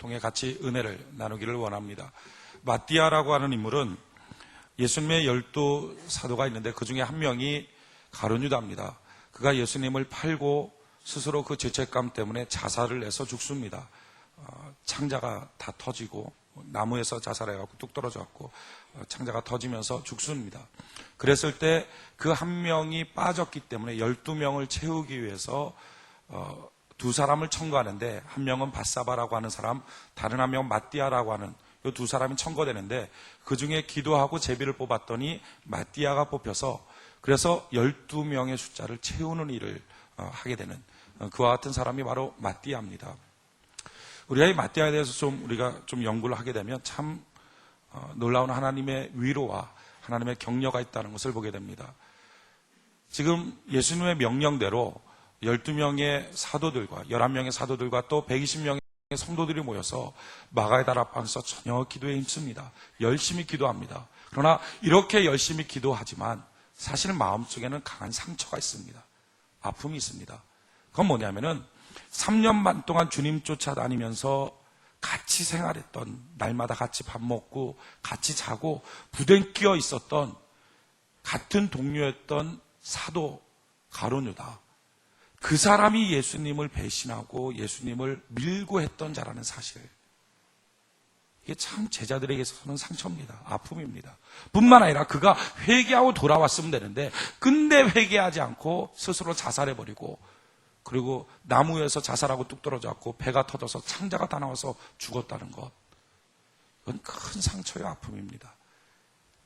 통해 같이 은혜를 나누기를 원합니다. 마띠아라고 하는 인물은 예수님의 12 사도가 있는데 그 중에 한 명이 가룟유다입니다. 그가 예수님을 팔고 스스로 그 죄책감 때문에 자살을 해서 죽습니다. 창자가 다 터지고 나무에서 자살해갖고 뚝 떨어져갖고 창자가 터지면서 죽습니다. 그랬을 때 그 한 명이 빠졌기 때문에 12명을 채우기 위해서 두 사람을 청구하는데, 한 명은 바사바라고 하는 사람, 다른 한 명은 마띠아라고 하는 이 두 사람이 청구되는데, 그 중에 기도하고 제비를 뽑았더니 마띠아가 뽑혀서, 그래서 12명의 숫자를 채우는 일을 하게 되는 그와 같은 사람이 바로 마띠아입니다. 우리가 이 마띠아에 대해서 우리가 좀 연구를 하게 되면 참 놀라운 하나님의 위로와 하나님의 격려가 있다는 것을 보게 됩니다. 지금 예수님의 명령대로 12명의 사도들과 11명의 사도들과 또 120명의 성도들이 모여서 마가의 달 앞에서 저녁 기도에 힘씁니다. 열심히 기도합니다. 그러나 이렇게 열심히 기도하지만 사실 마음속에는 강한 상처가 있습니다. 아픔이 있습니다. 그건 뭐냐면은 3년 반 동안 주님 쫓아다니면서 같이 생활했던, 날마다 같이 밥 먹고 같이 자고 부대끼어 있었던 같은 동료였던 사도 가룟유다, 그 사람이 예수님을 배신하고 예수님을 밀고 했던 자라는 사실, 이게 참 제자들에게 있어서는 상처입니다. 아픔입니다. 뿐만 아니라 그가 회개하고 돌아왔으면 되는데 근데 회개하지 않고 스스로 자살해버리고, 그리고 나무에서 자살하고 뚝 떨어졌고 배가 터져서 창자가 다 나와서 죽었다는 것, 이건 큰 상처의 아픔입니다.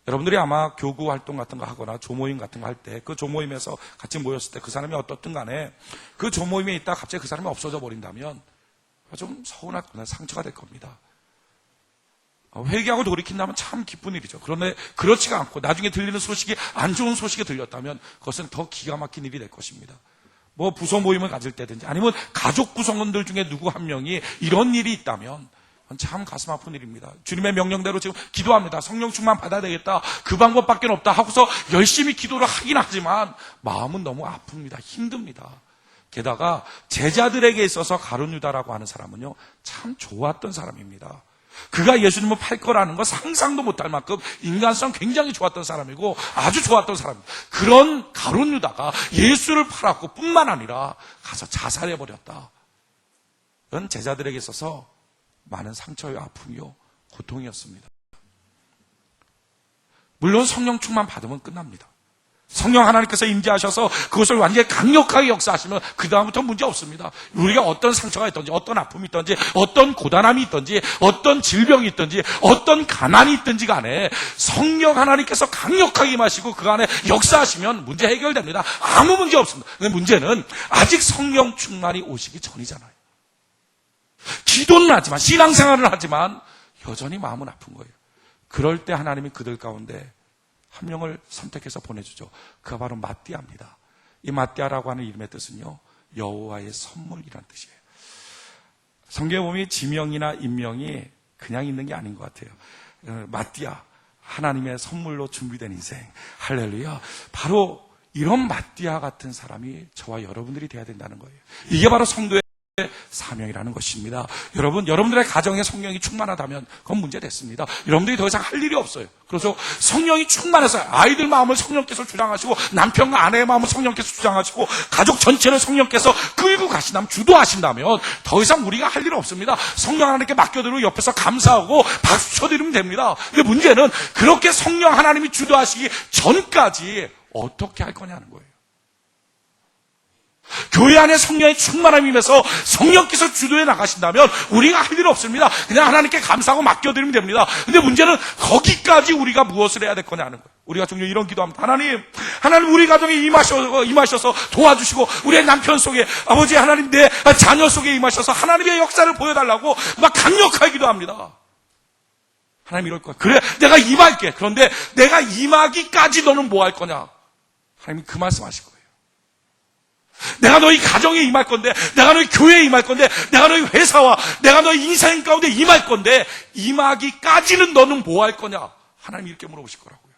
여러분들이 아마 교구 활동 같은 거 하거나 조모임 같은 거 할 때, 그 조모임에서 같이 모였을 때 그 사람이 어떻든 간에 그 조모임에 있다가 갑자기 그 사람이 없어져 버린다면 좀 서운하거나 상처가 될 겁니다. 회개하고 돌이킨다면 참 기쁜 일이죠. 그런데 그렇지가 않고 나중에 들리는 소식이 안 좋은 소식이 들렸다면 그것은 더 기가 막힌 일이 될 것입니다. 뭐 부서 모임을 가질 때든지 아니면 가족 구성원들 중에 누구 한 명이 이런 일이 있다면 참 가슴 아픈 일입니다. 주님의 명령대로 지금 기도합니다. 성령 충만 받아야 되겠다. 그 방법밖에 없다 하고서 열심히 기도를 하긴 하지만 마음은 너무 아픕니다. 힘듭니다. 게다가 제자들에게 있어서 가룟유다라고 하는 사람은요, 참 좋았던 사람입니다. 그가 예수님을 팔 거라는 거 상상도 못할 만큼 인간성 굉장히 좋았던 사람이고 아주 좋았던 사람입니다. 그런 가룟유다가 예수를 팔았고 뿐만 아니라 가서 자살해버렸다. 이건 제자들에게 있어서 많은 상처와 아픔이요, 고통이었습니다. 물론 성령 충만 받으면 끝납니다. 성령 하나님께서 임재하셔서 그것을 완전히 강력하게 역사하시면 그 다음부터 문제 없습니다. 우리가 어떤 상처가 있든지 어떤 아픔이 있든지 어떤 고단함이 있든지 어떤 질병이 있든지 어떤 가난이 있든지 간에 성령 하나님께서 강력하게 임하시고 그 안에 역사하시면 문제 해결됩니다. 아무 문제 없습니다. 근데 문제는 아직 성령 충만이 오시기 전이잖아요. 기도는 하지만, 신앙생활을 하지만 여전히 마음은 아픈 거예요. 그럴 때 하나님이 그들 가운데 한 명을 선택해서 보내주죠. 그가 바로 마띠아입니다. 이 마띠아라고 하는 이름의 뜻은요, 여호와의 선물이라는 뜻이에요. 성경에 보면 지명이나 인명이 그냥 있는 게 아닌 것 같아요. 마띠아, 하나님의 선물로 준비된 인생. 할렐루야. 바로 이런 마띠아 같은 사람이 저와 여러분들이 돼야 된다는 거예요. 이게 바로 성도의 사명이라는 것입니다. 여러분, 여러분들의 가정에 성령이 충만하다면 그건 문제됐습니다. 여러분들이 더 이상 할 일이 없어요. 그래서 성령이 충만해서 아이들 마음을 성령께서 주장하시고 남편과 아내의 마음을 성령께서 주장하시고 가족 전체를 성령께서 끌고 가신다면, 주도하신다면 더 이상 우리가 할 일은 없습니다. 성령 하나님께 맡겨드리고 옆에서 감사하고 박수 쳐드리면 됩니다. 근데 문제는 그렇게 성령 하나님이 주도하시기 전까지 어떻게 할 거냐는 거예요. 교회 안에 성령의 충만함이 임해서 성령께서 주도해 나가신다면 우리가 할 일은 없습니다. 그냥 하나님께 감사하고 맡겨드리면 됩니다. 근데 문제는 거기까지 우리가 무엇을 해야 될 거냐는 거예요. 우리가 종종 이런 기도합니다. 하나님 우리 가정에 임하셔서 도와주시고 우리의 남편 속에, 아버지 하나님 내 자녀 속에 임하셔서 하나님의 역사를 보여달라고 막 강력하게 기도합니다. 하나님 이럴 거야. 그래, 내가 임할게. 그런데 내가 임하기까지 너는 뭐 할 거냐? 하나님이 그 말씀하실 거예요. 내가 너희 가정에 임할 건데, 내가 너희 교회에 임할 건데, 내가 너희 회사와 내가 너희 인생 가운데 임할 건데, 임하기까지는 너는 뭐 할 거냐? 하나님이 이렇게 물어보실 거라고요.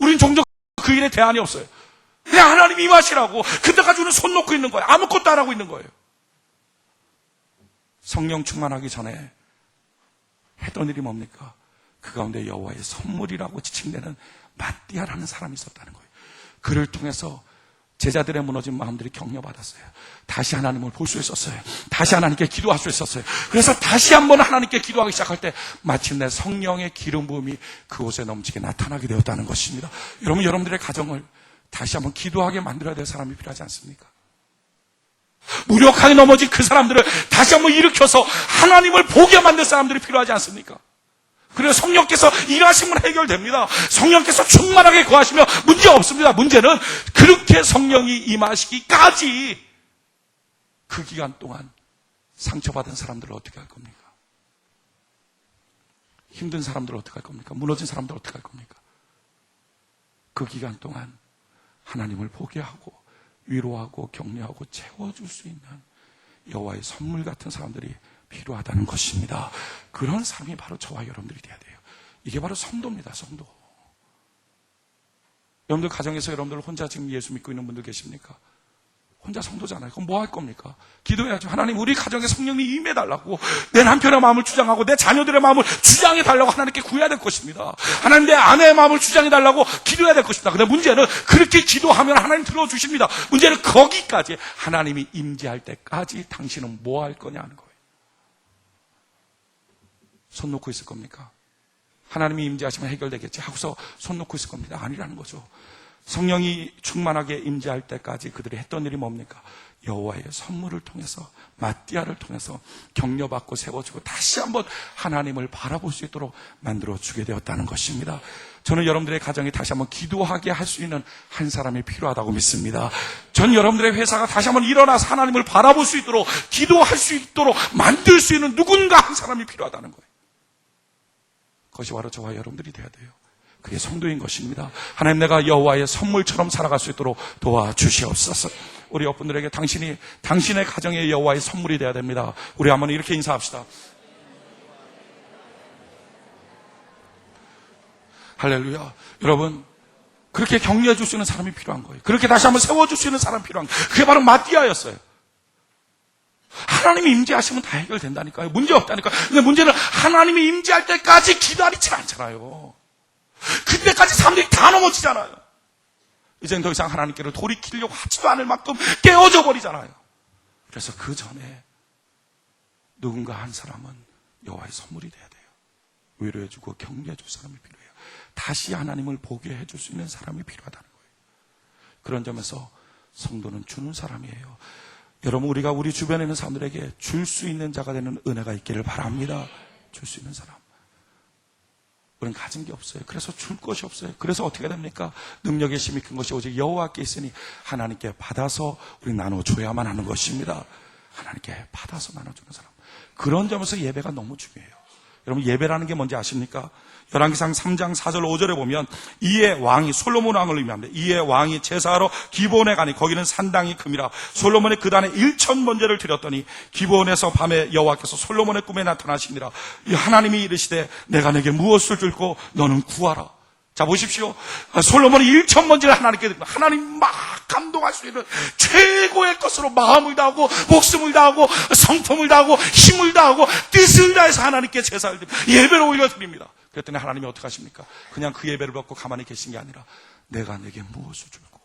우린 종종 그 일에 대안이 없어요. 그냥 하나님 임하시라고 그때까지 우리는 손 놓고 있는 거예요. 아무것도 안 하고 있는 거예요. 성령 충만하기 전에 했던 일이 뭡니까? 그 가운데 여호와의 선물이라고 지칭되는 마띠아라는 사람이 있었다는 거예요. 그를 통해서 제자들의 무너진 마음들이 격려받았어요. 다시 하나님을 볼 수 있었어요. 다시 하나님께 기도할 수 있었어요. 그래서 다시 한번 하나님께 기도하기 시작할 때 마침내 성령의 기름 부음이 그곳에 넘치게 나타나게 되었다는 것입니다. 여러분, 여러분들의 가정을 다시 한번 기도하게 만들어야 될 사람이 필요하지 않습니까? 무력하게 넘어진 그 사람들을 다시 한번 일으켜서 하나님을 보게 만들 사람들이 필요하지 않습니까? 그래서 성령께서 일하시면 해결됩니다. 성령께서 충만하게 거하시면 문제 없습니다. 문제는 그렇게 성령이 임하시기까지 그 기간 동안 상처받은 사람들을 어떻게 할 겁니까? 힘든 사람들을 어떻게 할 겁니까? 무너진 사람들을 어떻게 할 겁니까? 그 기간 동안 하나님을 보게 하고 위로하고 격려하고 채워줄 수 있는 여호와의 선물 같은 사람들이 필요하다는 것입니다. 그런 사람이 바로 저와 여러분들이 돼야 돼요. 이게 바로 성도입니다. 성도. 여러분들 가정에서 여러분들 혼자 지금 예수 믿고 있는 분들 계십니까? 혼자 성도잖아요. 그럼 뭐 할 겁니까? 기도해야죠. 하나님, 우리 가정에 성령이 임해달라고, 내 남편의 마음을 주장하고 내 자녀들의 마음을 주장해달라고 하나님께 구해야 될 것입니다. 하나님, 내 아내의 마음을 주장해달라고 기도해야 될 것입니다. 근데 문제는 그렇게 기도하면 하나님 들어주십니다. 문제는 거기까지 하나님이 임재할 때까지 당신은 뭐 할 거냐는 거예요. 손 놓고 있을 겁니까? 하나님이 임재하시면 해결되겠지 하고서 손 놓고 있을 겁니다. 아니라는 거죠. 성령이 충만하게 임재할 때까지 그들이 했던 일이 뭡니까? 여호와의 선물을 통해서, 마띠아를 통해서 격려받고 세워주고 다시 한번 하나님을 바라볼 수 있도록 만들어주게 되었다는 것입니다. 저는 여러분들의 가정이 다시 한번 기도하게 할 수 있는 한 사람이 필요하다고 믿습니다. 전 여러분들의 회사가 다시 한번 일어나서 하나님을 바라볼 수 있도록, 기도할 수 있도록 만들 수 있는 누군가 한 사람이 필요하다는 거예요. 그것이 바로 저와 여러분들이 돼야 돼요. 그게 성도인 것입니다. 하나님, 내가 여호와의 선물처럼 살아갈 수 있도록 도와주시옵소서. 우리 여러분들에게 당신의 가정에 여호와의 선물이 되어야 됩니다. 우리 한번 이렇게 인사합시다. 할렐루야. 여러분, 그렇게 격려해 줄 수 있는 사람이 필요한 거예요. 그렇게 다시 한번 세워줄 수 있는 사람이 필요한 거예요. 그게 바로 마띠아였어요. 하나님이 임재하시면 다 해결된다니까요. 문제 없다니까요. 근데 문제는 하나님이 임재할 때까지 기다리지 않잖아요. 그때까지 사람들이 다 넘어지잖아요. 이제는 더 이상 하나님께로 돌이키려고 하지도 않을 만큼 깨어져 버리잖아요. 그래서 그 전에 누군가 한 사람은 여호와의 선물이 돼야 돼요. 위로해주고 격려해줄 사람이 필요해요. 다시 하나님을 보게 해줄 수 있는 사람이 필요하다는 거예요. 그런 점에서 성도는 주는 사람이에요. 여러분, 우리가 우리 주변에 있는 사람들에게 줄 수 있는 자가 되는 은혜가 있기를 바랍니다. 줄 수 있는 사람. 우리는 가진 게 없어요. 그래서 줄 것이 없어요. 그래서 어떻게 됩니까? 능력의 힘이 큰 것이 오직 여호와께 있으니 하나님께 받아서 우리 나눠줘야만 하는 것입니다. 하나님께 받아서 나눠주는 사람. 그런 점에서 예배가 너무 중요해요. 여러분, 예배라는 게 뭔지 아십니까? 열왕기상 3장 4절 5절에 보면 이에 왕이, 솔로몬 왕을 의미합니다. 이에 왕이 제사하러 기브온에 가니 거기는 산당이 큼이라. 솔로몬의 그 단에 1,000번제를 드렸더니 기브온에서 밤에 여호와께서 솔로몬의 꿈에 나타나시니라. 하나님이 이르시되 내가 내게 무엇을 줄고 너는 구하라. 자, 보십시오. 솔로몬이 1,000번제를 하나님께 드립니다. 하나님 막 감동할 수 있는 최고의 것으로 마음을 다하고 목숨을 다하고 성품을 다하고 힘을 다하고 뜻을 다해서 하나님께 제사를 드립니다. 예배를 올려드립니다. 그랬더니 하나님이 어떻게 하십니까? 그냥 그 예배를 받고 가만히 계신 게 아니라 내가 내게 무엇을 줄고.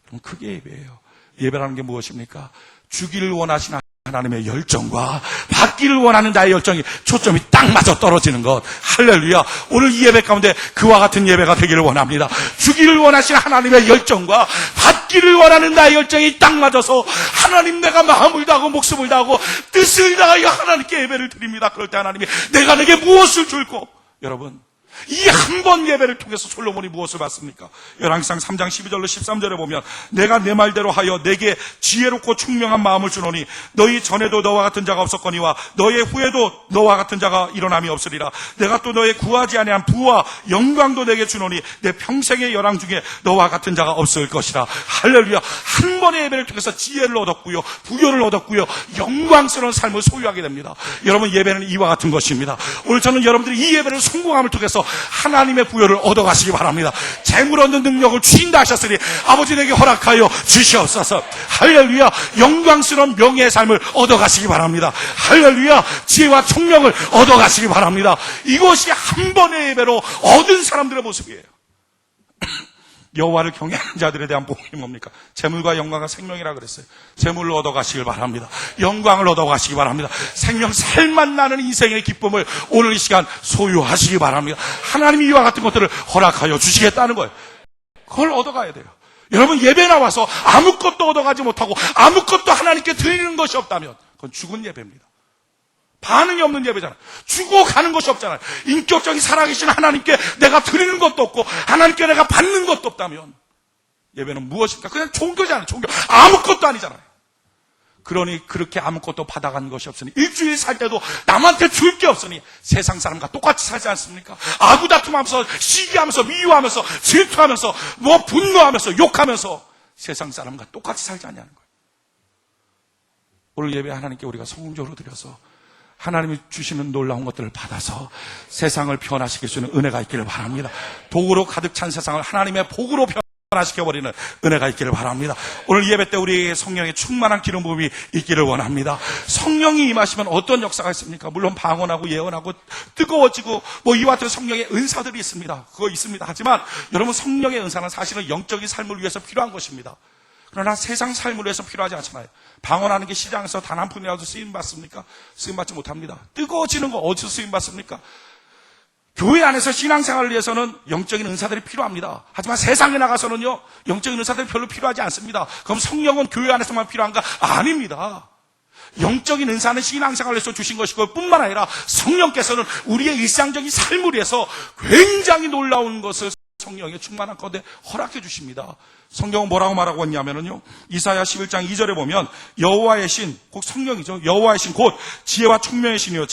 그럼 그게 예배예요. 예배라는 게 무엇입니까? 주기를 원하시는 하나님의 열정과 받기를 원하는 자의 열정이 초점이 딱 맞아 떨어지는 것. 할렐루야. 오늘 이 예배 가운데 그와 같은 예배가 되기를 원합니다. 주기를 원하시는 하나님의 열정과 받기를 원하는 나의 열정이 딱 맞아서 하나님, 내가 마음을 다하고 목숨을 다하고 뜻을 다하여 하나님께 예배를 드립니다. 그럴 때 하나님이 내가 내게 무엇을 줄고. 여러분, 이 한 번 예배를 통해서 솔로몬이 무엇을 받습니까? 열왕기상 3장 12절로 13절에 보면 내가 내 말대로 하여 내게 지혜롭고 총명한 마음을 주노니 너희 전에도 너와 같은 자가 없었거니와 너의 후에도 너와 같은 자가 일어남이 없으리라. 내가 또 너의 구하지 아니한 부와 영광도 내게 주노니 내 평생의 열왕 중에 너와 같은 자가 없을 것이라. 할렐루야. 한 번의 예배를 통해서 지혜를 얻었고요, 부여를 얻었고요, 영광스러운 삶을 소유하게 됩니다. 여러분, 예배는 이와 같은 것입니다. 오늘 저는 여러분들이 이 예배를 성공함을 통해서 하나님의 부여를 얻어가시기 바랍니다. 재물 얻는 능력을 주신다 하셨으니 아버지 내게 허락하여 주시옵소서. 할렐루야. 영광스러운 명예의 삶을 얻어가시기 바랍니다. 할렐루야. 지혜와 총명을 얻어가시기 바랍니다. 이것이 한 번의 예배로 얻은 사람들의 모습이에요. 여호와를 경외하는 자들에 대한 복이 뭡니까? 재물과 영광과 생명이라 그랬어요. 재물을 얻어가시길 바랍니다. 영광을 얻어가시기 바랍니다. 생명 살만 나는 인생의 기쁨을 오늘 이 시간 소유하시기 바랍니다. 하나님이 이와 같은 것들을 허락하여 주시겠다는 거예요. 그걸 얻어가야 돼요. 여러분, 예배 나와서 아무것도 얻어가지 못하고 아무것도 하나님께 드리는 것이 없다면 그건 죽은 예배입니다. 반응이 없는 예배잖아요. 주고 가는 것이 없잖아요. 인격적인 살아계신 하나님께 내가 드리는 것도 없고 하나님께 내가 받는 것도 없다면 예배는 무엇입니까? 그냥 종교잖아요. 종교. 아무것도 아니잖아요. 그러니 그렇게 아무것도 받아간 것이 없으니 일주일 살 때도 남한테 줄 게 없으니 세상 사람과 똑같이 살지 않습니까? 아구다툼하면서 시기하면서 미워하면서 질투하면서 분노하면서 욕하면서 세상 사람과 똑같이 살지 않냐는 거예요. 오늘 예배 하나님께 우리가 성공적으로 드려서 하나님이 주시는 놀라운 것들을 받아서 세상을 변화시킬 수 있는 은혜가 있기를 바랍니다. 복으로 가득 찬 세상을 하나님의 복으로 변화시켜버리는 은혜가 있기를 바랍니다. 오늘 예배 때 우리에게 성령의 충만한 기름 부음이 있기를 원합니다. 성령이 임하시면 어떤 역사가 있습니까? 물론 방언하고 예언하고 뜨거워지고 이와 같은 성령의 은사들이 있습니다. 그거 있습니다. 하지만 여러분, 성령의 은사는 사실은 영적인 삶을 위해서 필요한 것입니다. 그러나 세상 삶을 위해서 필요하지 않잖아요. 방언하는 게 시장에서 단 한 푼이라도 쓰임받습니까? 쓰임받지 못합니다. 뜨거워지는 거 어디서 쓰임받습니까? 교회 안에서 신앙생활을 위해서는 영적인 은사들이 필요합니다. 하지만 세상에 나가서는요, 영적인 은사들이 별로 필요하지 않습니다. 그럼 성령은 교회 안에서만 필요한가? 아닙니다. 영적인 은사는 신앙생활에서 주신 것이고 뿐만 아니라 성령께서는 우리의 일상적인 삶을 위해서 굉장히 놀라운 것을 성령의 충만한 가운데 허락해 주십니다. 성경은 뭐라고 말하고 있냐면요, 이사야 11장 2절에 보면 여호와의 신, 곧 성령이죠. 여호와의 신, 곧 지혜와 총명의 신이요,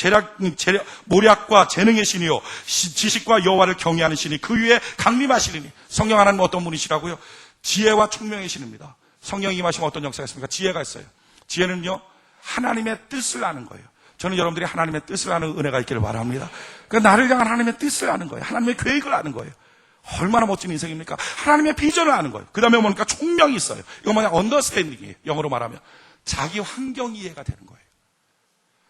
모략과 재능의 신이요, 지식과 여호와를 경외하는 신이 그 위에 강림하시리니. 성령 하나님은 어떤 분이시라고요? 지혜와 총명의 신입니다. 성령이 임하시면 어떤 역사가 있습니까? 지혜가 있어요. 지혜는요, 하나님의 뜻을 아는 거예요. 저는 여러분들이 하나님의 뜻을 아는 은혜가 있기를 바랍니다. 그러니까 나를 향한 하나님의 뜻을 아는 거예요. 하나님의 계획을 아는 거예요. 얼마나 멋진 인생입니까? 하나님의 비전을 아는 거예요. 그 다음에 뭡니까? 총명이 있어요. 이거 뭐냐? 언더스탠딩이에요. 영어로 말하면 자기 환경 이해가 되는 거예요.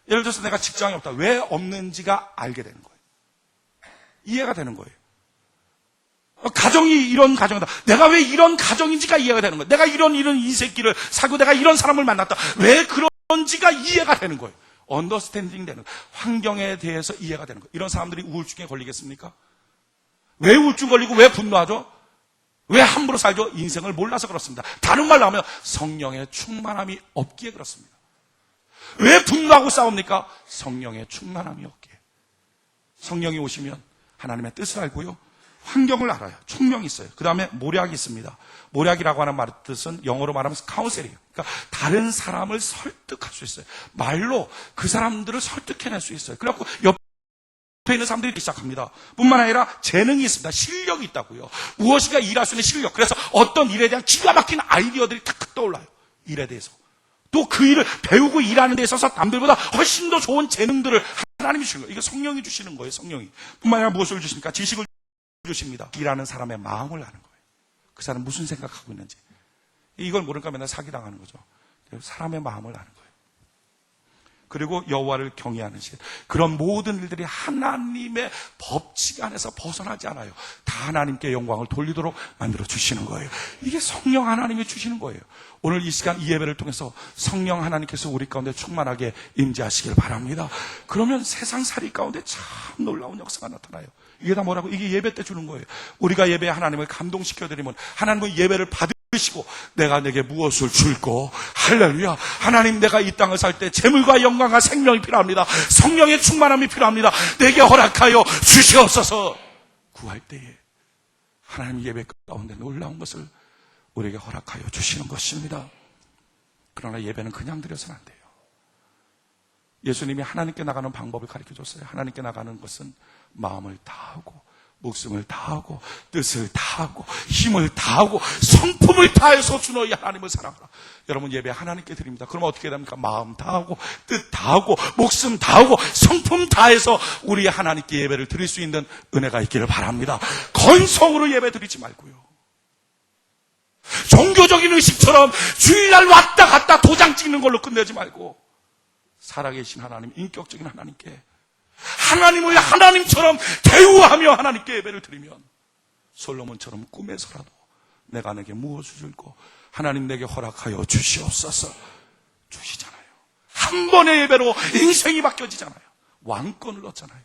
예를 들어서 내가 직장이 없다. 왜 없는지가 알게 되는 거예요. 이해가 되는 거예요. 가정이 이런 가정이다. 내가 왜 이런 가정인지가 이해가 되는 거예요. 내가 이런 이 새끼를 사고 내가 이런 사람을 만났다. 왜 그런지가 이해가 되는 거예요. 언더스탠딩 되는 거예요. 환경에 대해서 이해가 되는 거예요. 이런 사람들이 우울증에 걸리겠습니까? 왜 우울증 걸리고 왜 분노하죠? 왜 함부로 살죠? 인생을 몰라서 그렇습니다. 다른 말로 하면 성령의 충만함이 없기에 그렇습니다. 왜 분노하고 싸웁니까? 성령의 충만함이 없기에. 성령이 오시면 하나님의 뜻을 알고요, 환경을 알아요. 총명이 있어요. 그 다음에 모략이 있습니다. 모략이라고 하는 말 뜻은 영어로 말하면 카운셀이에요. 그러니까 다른 사람을 설득할 수 있어요. 말로 그 사람들을 설득해낼 수 있어요. 그래갖고 옆에 있는 사람들이 시작합니다. 뿐만 아니라 재능이 있습니다. 실력이 있다고요. 무엇인가 일할 수 있는 실력. 그래서 어떤 일에 대한 기가 막힌 아이디어들이 탁탁 떠올라요. 일에 대해서. 또 그 일을 배우고 일하는 데 있어서 남들보다 훨씬 더 좋은 재능들을 하나님이 주시는 거예요. 이거 성령이 주시는 거예요. 성령이. 뿐만 아니라 무엇을 주십니까? 지식을 주십니다. 일하는 사람의 마음을 아는 거예요. 그 사람 무슨 생각하고 있는지. 이걸 모르니까 맨날 사기당하는 거죠. 사람의 마음을 아는 거예요. 그리고 여호와를 경외하는 신. 그런 모든 일들이 하나님의 법칙 안에서 벗어나지 않아요. 다 하나님께 영광을 돌리도록 만들어 주시는 거예요. 이게 성령 하나님이 주시는 거예요. 오늘 이 시간 이 예배를 통해서 성령 하나님께서 우리 가운데 충만하게 임재하시길 바랍니다. 그러면 세상살이 가운데 참 놀라운 역사가 나타나요. 이게 다 뭐라고? 이게 예배 때 주는 거예요. 우리가 예배에 하나님을 감동시켜드리면 하나님은 예배를 받으시고 내가 내게 무엇을 줄고, 할렐루야, 하나님 내가 이 땅을 살 때 재물과 영광과 생명이 필요합니다. 성령의 충만함이 필요합니다. 내게 허락하여 주시옵소서. 구할 때에 하나님 예배 가운데 놀라운 것을 우리에게 허락하여 주시는 것입니다. 그러나 예배는 그냥 드려서는 안 돼요. 예수님이 하나님께 나가는 방법을 가르쳐줬어요. 하나님께 나가는 것은 마음을 다하고 목숨을 다하고 뜻을 다하고 힘을 다하고 성품을 다해서 주 너희 하나님을 사랑하라. 여러분 예배 하나님께 드립니다. 그러면 어떻게 됩니까? 마음 다하고 뜻 다하고 목숨 다하고 성품 다해서 우리 하나님께 예배를 드릴 수 있는 은혜가 있기를 바랍니다. 건성으로 예배 드리지 말고요. 종교적인 의식처럼 주일날 왔다 갔다 도장 찍는 걸로 끝내지 말고 살아계신 하나님, 인격적인 하나님께 하나님을 하나님처럼 대우하며 하나님께 예배를 드리면 솔로몬처럼 꿈에서라도 내가 내게 무엇을 줄고 하나님 내게 허락하여 주시옵소서 주시잖아요. 한 번의 예배로 인생이 바뀌어지잖아요. 왕권을 얻잖아요.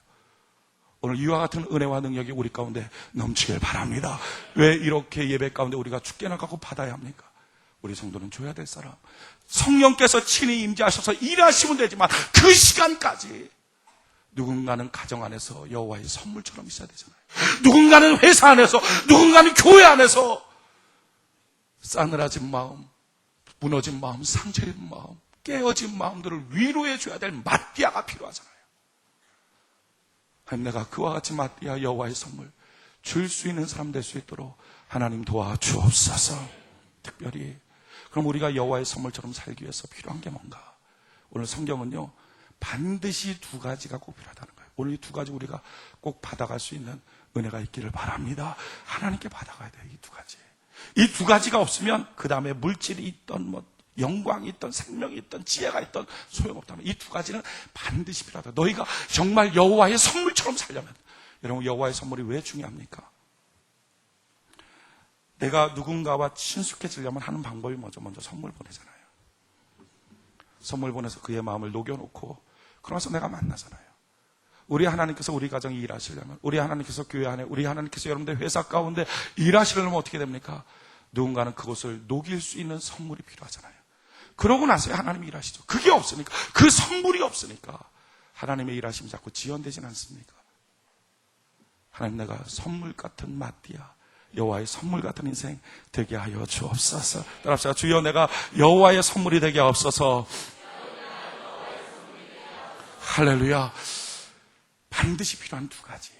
오늘 이와 같은 은혜와 능력이 우리 가운데 넘치길 바랍니다. 왜 이렇게 예배 가운데 우리가 죽게 나가고 받아야 합니까? 우리 성도는 줘야 될 사람, 성령께서 친히 임재하셔서 일하시면 되지만 그 시간까지 누군가는 가정 안에서 여호와의 선물처럼 있어야 되잖아요. 누군가는 회사 안에서, 누군가는 교회 안에서 싸늘해진 마음, 무너진 마음, 상처입은 마음, 깨어진 마음들을 위로해 줘야 될 마띠아가 필요하잖아요. 하나님, 내가 그와 같이 마띠아 여호와의 선물 줄 수 있는 사람 될 수 있도록 하나님 도와주옵소서. 특별히 그럼 우리가 여호와의 선물처럼 살기 위해서 필요한 게 뭔가? 오늘 성경은요 반드시 두 가지가 꼭 필요하다는 거예요. 오늘 이 두 가지 우리가 꼭 받아갈 수 있는 은혜가 있기를 바랍니다. 하나님께 받아가야 돼요. 이 두 가지. 이 두 가지가 없으면 그 다음에 물질이 있던 영광이 있던 생명이 있던 지혜가 있던 소용없다면 이 두 가지는 반드시 필요하다. 너희가 정말 여호와의 선물처럼 살려면, 여러분 여호와의 선물이 왜 중요합니까? 내가 누군가와 친숙해지려면 하는 방법이 뭐죠? 먼저 선물 보내잖아요. 선물 보내서 그의 마음을 녹여놓고 그러면서 내가 만나잖아요. 우리 하나님께서 우리 가정에 일하시려면, 우리 하나님께서 교회 안에, 우리 하나님께서 여러분들 회사 가운데 일하시려면 어떻게 됩니까? 누군가는 그것을 녹일 수 있는 선물이 필요하잖아요. 그러고 나서야 하나님이 일하시죠. 그게 없으니까, 그 선물이 없으니까 하나님의 일하심이 자꾸 지연되진 않습니까? 하나님, 내가 선물 같은 마띠아, 여호와의 선물 같은 인생 되게 하여 주옵소서. 따라합시다. 주여, 내가 여호와의 선물이 되게 하옵소서. 할렐루야. 반드시 필요한 두 가지.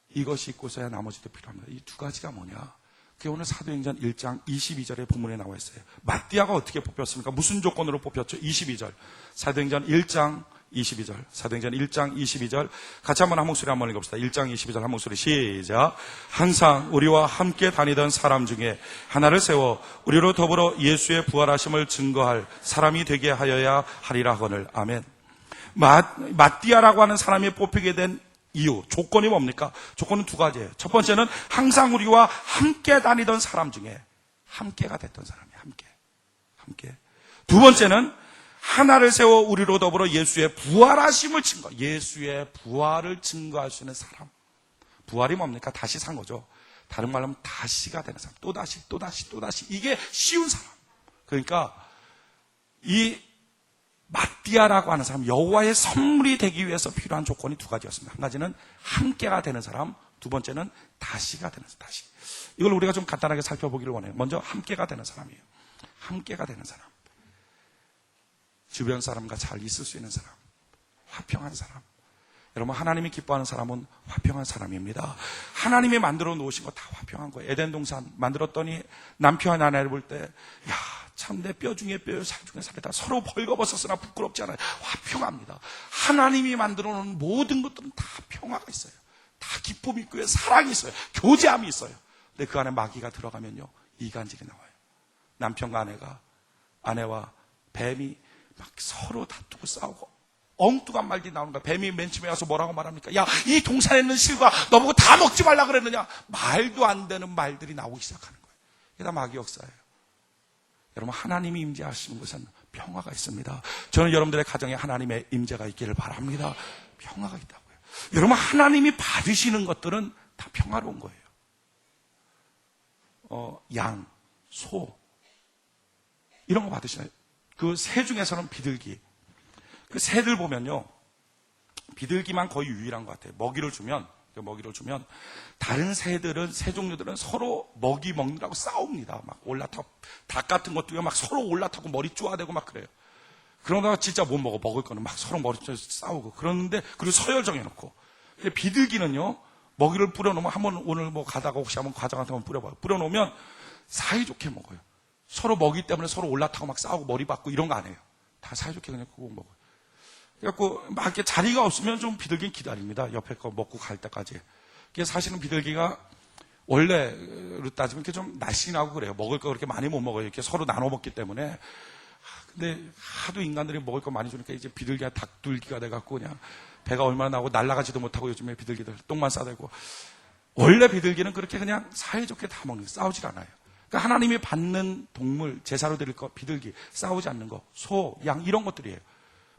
이것이 있고서야 나머지도 필요합니다. 이 두 가지가 뭐냐? 그게 오늘 사도행전 1장 22절의 본문에 나와 있어요. 마띠아가 어떻게 뽑혔습니까? 무슨 조건으로 뽑혔죠? 22절. 사도행전 1장 22절. 사도행전 1장 22절. 같이 한번 한 목소리 한번 읽읍시다. 1장 22절 한 목소리 시작. 항상 우리와 함께 다니던 사람 중에 하나를 세워 우리로 더불어 예수의 부활하심을 증거할 사람이 되게 하여야 하리라 하거늘. 아멘. 마띠아라고 하는 사람이 뽑히게 된 이유, 조건이 뭡니까? 조건은 두 가지예요. 첫 번째는 항상 우리와 함께 다니던 사람 중에 함께가 됐던 사람이에요. 함께. 두 번째는 하나를 세워 우리로 더불어 예수의 부활하심을 예수의 부활을 증거할 수 있는 사람. 부활이 뭡니까? 다시 산 거죠. 다른 말로 하면 다시가 되는 사람. 또다시. 이게 쉬운 사람. 그러니까 이 마띠아라고 하는 사람, 여호와의 선물이 되기 위해서 필요한 조건이 두 가지였습니다. 한 가지는 함께가 되는 사람, 두 번째는 다시가 되는 사람. 다시. 이걸 우리가 좀 간단하게 살펴보기를 원해요. 먼저 함께가 되는 사람이에요. 함께가 되는 사람. 주변 사람과 잘 있을 수 있는 사람. 화평한 사람. 여러분, 하나님이 기뻐하는 사람은 화평한 사람입니다. 하나님이 만들어 놓으신 거 다 화평한 거예요. 에덴 동산 만들었더니 남편 아내를 볼 때, 야, 참 내 뼈 중에 뼈, 살 중에 살이다. 서로 벌거벗었으나 부끄럽지 않아요. 화평합니다. 하나님이 만들어 놓은 모든 것들은 다 평화가 있어요. 다 기쁨이 있고요. 사랑이 있어요. 교제함이 있어요. 근데 그 안에 마귀가 들어가면요, 이간질이 나와요. 남편과 아내와 뱀이 막 서로 다투고 싸우고 엉뚱한 말들이 나오는 거야. 뱀이 맨 처음에 와서 뭐라고 말합니까? 야, 이 동산에 있는 실과 너보고 다 먹지 말라 그랬느냐? 말도 안 되는 말들이 나오기 시작하는 거예요. 이게 다 마귀 역사예요. 여러분, 하나님이 임재하시는 곳은 평화가 있습니다. 저는 여러분들의 가정에 하나님의 임재가 있기를 바랍니다. 평화가 있다고요. 여러분, 하나님이 받으시는 것들은 다 평화로운 거예요. 양, 소 이런 거 받으시나요? 그 새 중에서는 비둘기. 그 새들 보면요, 비둘기만 거의 유일한 것 같아요. 먹이를 주면 다른 새들은, 새 종류들은 서로 먹이 먹느라고 싸웁니다. 막 올라타고, 닭 같은 것도 막 서로 올라타고 머리 쪼아대고 막 그래요. 그러다가 진짜 못 먹을 거는 막 서로 머리 쪼아 싸우고 그러는데, 그리고 서열 정해놓고. 근데 비둘기는요, 먹이를 뿌려놓으면 한번 오늘 뭐 가다가 혹시 한번 과자 같은 거 뿌려봐요. 뿌려놓으면 사이좋게 먹어요. 서로 먹이 때문에 서로 올라타고 막 싸우고 머리 받고 이런 거 안 해요. 다 사이좋게 그냥 꾹 먹어요. 그래갖고 막 이렇게 자리가 없으면 좀 비둘기는 기다립니다. 옆에 거 먹고 갈 때까지. 그게 사실은 비둘기가 원래로 따지면 이렇게 좀 날씬하고 그래요. 먹을 거 그렇게 많이 못 먹어요. 이렇게 서로 나눠 먹기 때문에. 근데 하도 인간들이 먹을 거 많이 주니까 이제 비둘기가 닭둘기가 돼갖고 그냥 배가 얼마나 나고 날아가지도 못하고 요즘에 비둘기들 똥만 싸대고. 원래 비둘기는 그렇게 그냥 사이좋게 다 먹는 거예요. 싸우질 않아요. 그러니까 하나님이 받는 동물, 제사로 드릴 거, 비둘기, 싸우지 않는 거, 소, 양 이런 것들이에요.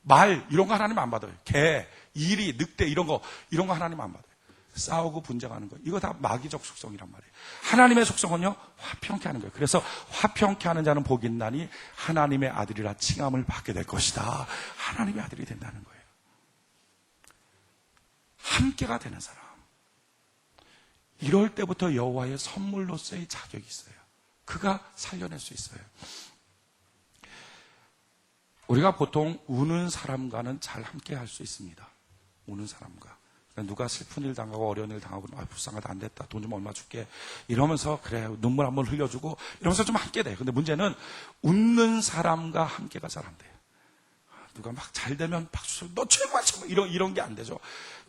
말 이런 거 하나님 안 받아요. 개, 이리, 늑대 이런 거 하나님 안 받아요. 싸우고 분쟁하는 거 이거 다 마귀적 속성이란 말이에요. 하나님의 속성은요 화평케 하는 거예요. 그래서 화평케 하는 자는 복이 있나니 하나님의 아들이라 칭함을 받게 될 것이다. 하나님의 아들이 된다는 거예요. 함께가 되는 사람, 이럴 때부터 여호와의 선물로서의 자격이 있어요. 그가 살려낼 수 있어요. 우리가 보통 우는 사람과는 잘 함께 할 수 있습니다. 우는 사람과. 누가 슬픈 일 당하고 어려운 일 당하고 불쌍하다 안 됐다 돈 좀 얼마 줄게 이러면서 그래 눈물 한번 흘려주고 이러면서 좀 함께 돼요. 근데 문제는 웃는 사람과 함께가 잘 안 돼요. 누가 막 잘 되면 박수 너 최고야 최고 이런 게 안 되죠.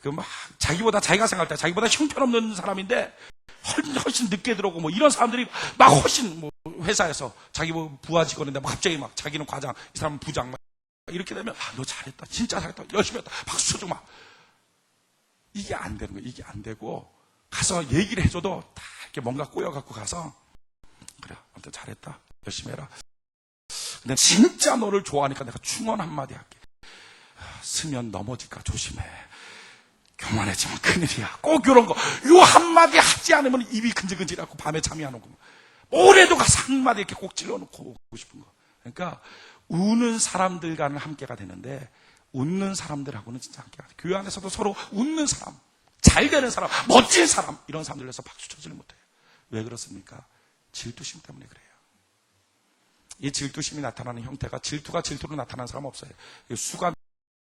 그 막 자기가 생각할 때 자기보다 형편없는 사람인데 훨씬 늦게 들어오고 뭐 이런 사람들이 막 훨씬 뭐 회사에서 자기 뭐 부하 직원인데 막 갑자기 막 자기는 과장 이 사람은 부장 막 이렇게 되면 너 잘했다 진짜 잘했다 열심히 했다 박수 쳐주고 막 이게 안 되는 거예요. 이게 안 되고 가서 얘기를 해줘도 다 이렇게 뭔가 꼬여갖고 가서 그래 아무튼 잘했다 열심히 해라. 근데 진짜 너를 좋아하니까 내가 충원 한마디 할게. 쓰면 넘어질까 조심해. 교만해지면 큰일이야. 꼭 이런 거. 요 한마디 하지 않으면 입이 근질근질하고 밤에 잠이 안 오고 올해도 가서 한마디 이렇게 꼭 찔러놓고 오고 싶은 거. 그러니까 우는 사람들과는 함께가 되는데 웃는 사람들하고는 진짜 함께가 돼요. 교회 안에서도 서로 웃는 사람, 잘 되는 사람, 멋진 사람 이런 사람들에서 박수 쳐지를 못해요. 왜 그렇습니까? 질투심 때문에 그래요. 이 질투심이 나타나는 형태가 질투가 질투로 나타나는 사람 없어요. 수가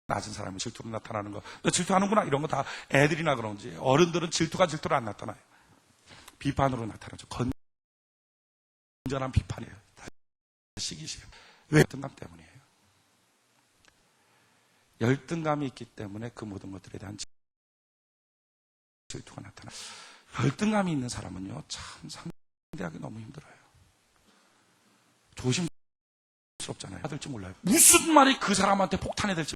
낮은 사람이 질투로 나타나는 거. 너 질투하는구나 이런 거 다 애들이나 그런지 어른들은 질투가 질투로 안 나타나요. 비판으로 나타나죠. 건전한 비판이에요. 시기시에요. 왜? 열등감 때문이에요. 열등감이 있기 때문에 그 모든 것들에 대한 질투가 나타나요. 열등감이 있는 사람은요 참 상대하기 너무 힘들어요. 조심스럽잖아요. 될지 몰라요. 무슨 말이 그 사람한테 폭탄이 될지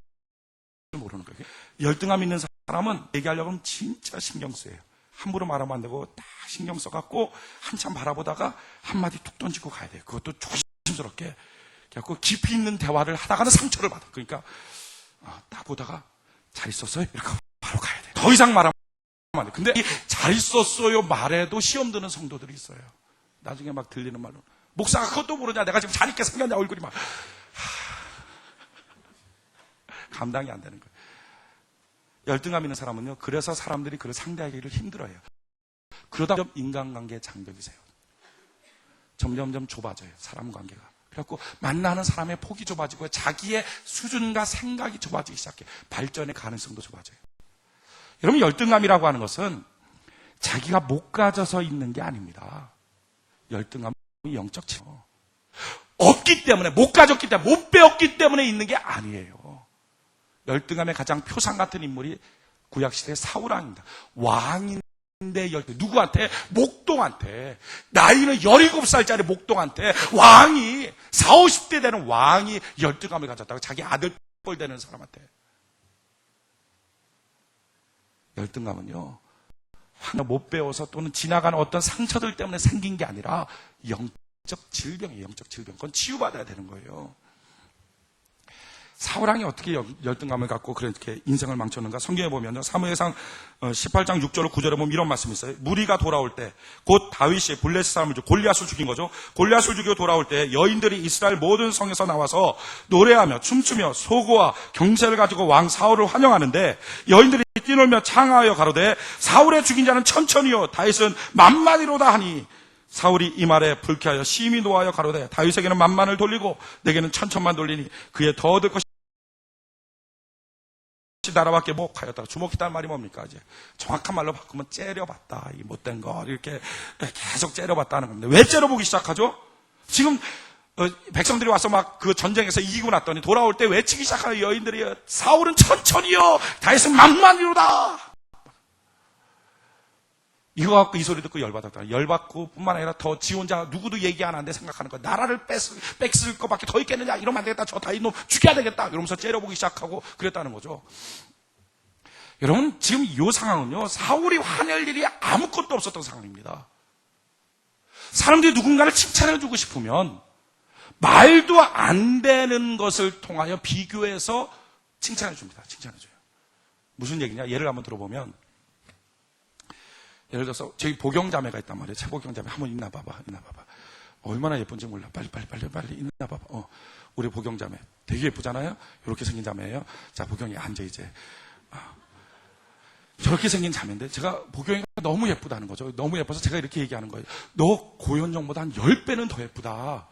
모르는 거예요. 열등감 있는 사람은 얘기하려고 하면 진짜 신경 쓰여요. 함부로 말하면 안 되고 딱 신경 써갖고 한참 바라보다가 한마디 툭 던지고 가야 돼요. 그것도 조심스럽게. 그래갖고 깊이 있는 대화를 하다가는 상처를 받아. 그러니까 딱 보다가 잘 있었어요? 이렇게 바로 가야 돼요. 더 이상 말하면 안 돼요. 근데 잘 있었어요 말에도 시험 드는 성도들이 있어요. 나중에 막 들리는 말로 목사가 그것도 모르냐 내가 지금 잘 있게 생겼냐 얼굴이 막 감당이 안 되는 거예요. 열등감 있는 사람은요 그래서 사람들이 그를 상대하기를 힘들어해요. 그러다 보면 인간관계의 장벽이 세요. 점점점 좁아져요. 사람 관계가. 그래갖고 만나는 사람의 폭이 좁아지고 자기의 수준과 생각이 좁아지기 시작해. 발전의 가능성도 좁아져요. 여러분 열등감이라고 하는 것은 자기가 못 가져서 있는 게 아닙니다. 열등감은 영적 체험. 없기 때문에 못 가졌기 때문에 못 배웠기 때문에 있는 게 아니에요. 열등감의 가장 표상 같은 인물이 구약시대의 사울왕입니다. 왕인데 누구한테? 목동한테. 나이는 17살짜리 목동한테 왕이 40, 50대 되는 왕이 열등감을 가졌다고 자기 아들 뻘 되는 사람한테. 열등감은요 못 배워서 또는 지나가는 어떤 상처들 때문에 생긴 게 아니라 영적 질병이에요. 영적 질병. 그건 치유받아야 되는 거예요. 사울왕이 어떻게 열등감을 갖고 그렇게 인생을 망쳤는가? 성경에 보면요. 사무엘상 18장 6절 9절에 보면 이런 말씀이 있어요. 무리가 돌아올 때 곧 다윗이 블레셋 사람을 골리앗을 죽인 거죠. 골리앗을 죽이고 돌아올 때 여인들이 이스라엘 모든 성에서 나와서 노래하며 춤추며 소고와 경세를 가지고 왕 사울을 환영하는데 여인들이 뛰놀며 창하여 가로되 사울의 죽인 자는 천천히요 다윗은 만만이로다 하니 사울이 이 말에 불쾌하여 심히 노하여 가로되 다윗에게는 만만을 돌리고 내게는 천천만 돌리니 그의 더 얻을 것이 나라밖에 목하였다. 주목했다는 말이 뭡니까? 이제 정확한 말로 바꾸면 째려봤다. 이 못된 거 이렇게 계속 째려봤다는 겁니다. 왜 째려보기 시작하죠? 지금 백성들이 와서 막 그 전쟁에서 이기고 났더니 돌아올 때 외치기 시작하는 여인들이 사울은 천천히요, 다윗은 만만히로다. 이거 갖고 이 소리 듣고 열받았다. 열받고 뿐만 아니라 더 지 혼자 누구도 얘기 안 하는데 생각하는 거야. 나라를 뺏을 것밖에 더 있겠느냐. 이러면 안 되겠다. 저 다윗놈 죽여야 되겠다. 이러면서 째려보기 시작하고 그랬다는 거죠. 여러분, 지금 이 상황은요, 사울이 화낼 일이 아무것도 없었던 상황입니다. 사람들이 누군가를 칭찬해주고 싶으면 말도 안 되는 것을 통하여 비교해서 칭찬해줍니다. 칭찬해줘요. 무슨 얘기냐? 예를 한번 들어보면, 예를 들어서 저희 보경자매가 있단 말이에요. 최보경자매 한번 있나 봐봐. 얼마나 예쁜지 몰라. 빨리 있나 봐봐. 우리 보경자매 되게 예쁘잖아요. 이렇게 생긴 자매예요. 자, 보경이 앉아 이제. 저렇게 생긴 자매인데 제가 보경이가 너무 예쁘다는 거죠. 너무 예뻐서 제가 이렇게 얘기하는 거예요. 너 고현정보다 한 10배는 더 예쁘다.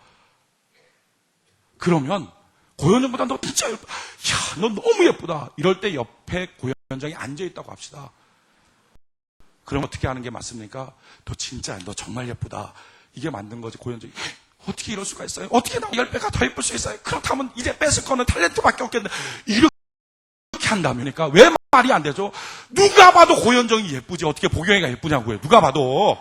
그러면 고현정보다 너 진짜 예쁘다. 야, 너 너무 예쁘다. 이럴 때 옆에 고현정이 앉아 있다고 합시다. 그럼 어떻게 하는 게 맞습니까? 너 정말 예쁘다. 이게 맞는 거지. 고현정이 어떻게 이럴 수가 있어요? 어떻게 나 10배가 더 예쁠 수 있어요? 그렇다면 이제 뺏을 거는 탤런트밖에 없겠는데 이렇게 한다면니까 왜 말이 안 되죠? 누가 봐도 고현정이 예쁘지 어떻게 보경이가 예쁘냐고요. 누가 봐도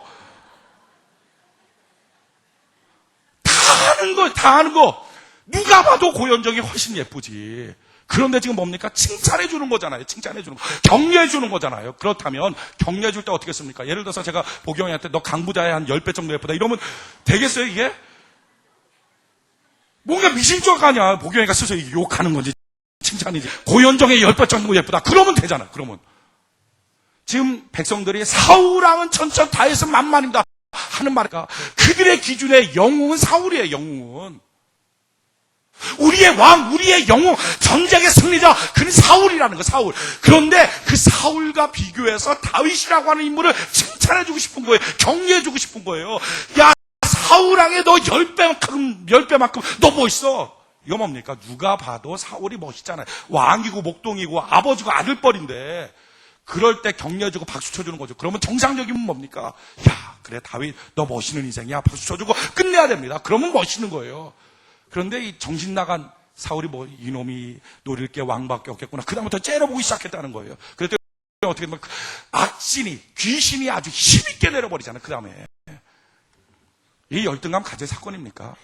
다 아는 거 누가 봐도 고현정이 훨씬 예쁘지. 그런데 지금 뭡니까? 칭찬해 주는 거잖아요. 칭찬해 주는 거. 격려해 주는 거잖아요. 그렇다면 격려해 줄 때 어떻게 씁니까? 예를 들어서 제가 보경이한테 너 강부자의 한 10배 정도 예쁘다 이러면 되겠어요 이게? 뭔가 미심쩍 아니야. 보경이가 스스로 욕하는 건지 칭찬이지. 고현정의 10배 정도 예쁘다. 그러면 되잖아. 그러면 지금 백성들이 사울왕은 천천 다윗은 만만입니다 하는 말이니까 그들의 기준의 영웅은 사울이에요. 영웅은 우리의 왕, 우리의 영웅, 전쟁의 승리자, 그는 사울이라는 거, 사울. 그런데 그 사울과 비교해서 다윗이라고 하는 인물을 칭찬해주고 싶은 거예요. 격려해주고 싶은 거예요. 야, 사울왕에 너 10배만큼 너 멋있어. 이거 뭡니까? 누가 봐도 사울이 멋있잖아요. 왕이고 목동이고 아버지고 아들뻘인데 그럴 때 격려해주고 박수 쳐주는 거죠. 그러면 정상적이면 뭡니까? 야, 그래 다윗 너 멋있는 인생이야. 박수 쳐주고 끝내야 됩니다. 그러면 멋있는 거예요. 그런데 이 정신 나간 사울이 이놈이 노릴 게 왕밖에 없겠구나. 그다음부터 째려보기 시작했다는 거예요. 그랬더니 어떻게 보면 귀신이 아주 힘있게 내려버리잖아요. 그 다음에 이 열등감 가질 사건입니까?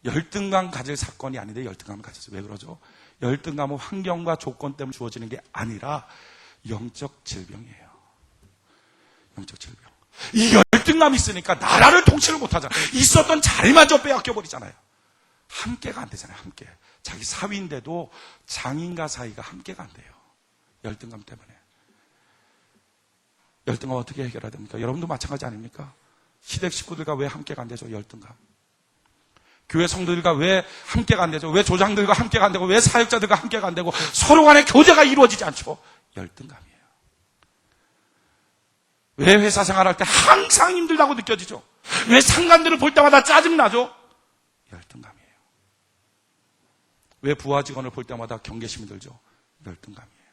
열등감 가질 사건이 아닌데 열등감을 가졌어요. 왜 그러죠? 열등감은 환경과 조건 때문에 주어지는 게 아니라 영적 질병이에요. 영적 질병. 이 열등감이 있으니까 나라를 통치를 못하잖아요. 있었던 자리마저 빼앗겨버리잖아요. 함께가 안 되잖아요. 함께. 자기 사위인데도 장인과 사이가 함께가 안 돼요. 열등감 때문에. 열등감 어떻게 해결해야 됩니까? 여러분도 마찬가지 아닙니까? 시댁 식구들과 왜 함께가 안 되죠? 열등감. 교회 성도들과 왜 함께가 안 되죠? 왜 조장들과 함께가 안 되고 왜 사역자들과 함께가 안 되고 서로 간의 교제가 이루어지지 않죠? 열등감이에요. 왜 회사 생활할 때 항상 힘들다고 느껴지죠? 왜 상관들을 볼 때마다 짜증나죠? 열등감이에요. 왜 부하 직원을 볼 때마다 경계심이 들죠? 열등감이에요.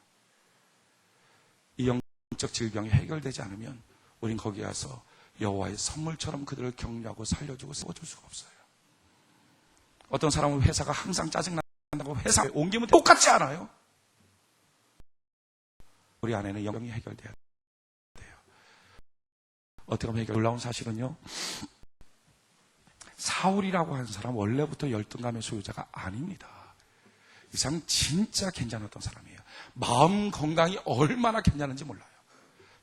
이 영적 질병이 해결되지 않으면 우린 거기 가서 여호와의 선물처럼 그들을 격려하고 살려주고 세워줄 수가 없어요. 어떤 사람은 회사가 항상 짜증난다고 회사에 옮기면 똑같지 않아요? 우리 안에는 영이 해결돼야 돼요. 어떻게 하면 놀라운 사실은요, 사울이라고 하는 사람 원래부터 열등감의 소유자가 아닙니다. 이 사람 진짜 괜찮았던 사람이에요. 마음 건강이 얼마나 괜찮은지 몰라요.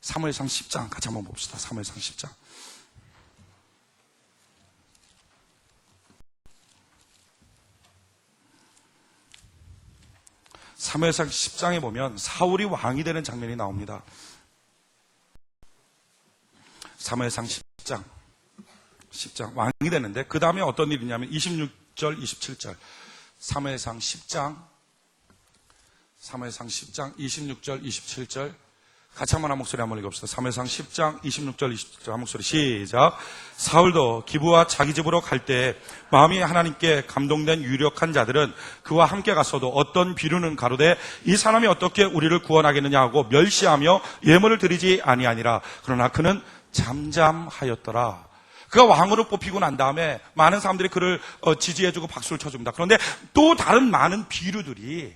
사무엘상 10장 같이 한번 봅시다. 사무엘상 10장. 사무엘상 10장에 보면 사울이 왕이 되는 장면이 나옵니다. 사무엘상 10장 왕이 되는데 그 다음에 어떤 일이 있냐면 26절 27절 사무엘상 10장 26절 27절 같이 한번 한 목소리 한번 읽읍시다. 사무엘상 10장 26절 27절 한 목소리 시작. 사울도 기브와 자기 집으로 갈 때 마음이 하나님께 감동된 유력한 자들은 그와 함께 갔어도 어떤 비류는 가로되 이 사람이 어떻게 우리를 구원하겠느냐 하고 멸시하며 예물을 드리지 아니하니라. 그러나 그는 잠잠하였더라. 그가 왕으로 뽑히고 난 다음에 많은 사람들이 그를 지지해주고 박수를 쳐줍니다. 그런데 또 다른 많은 비류들이,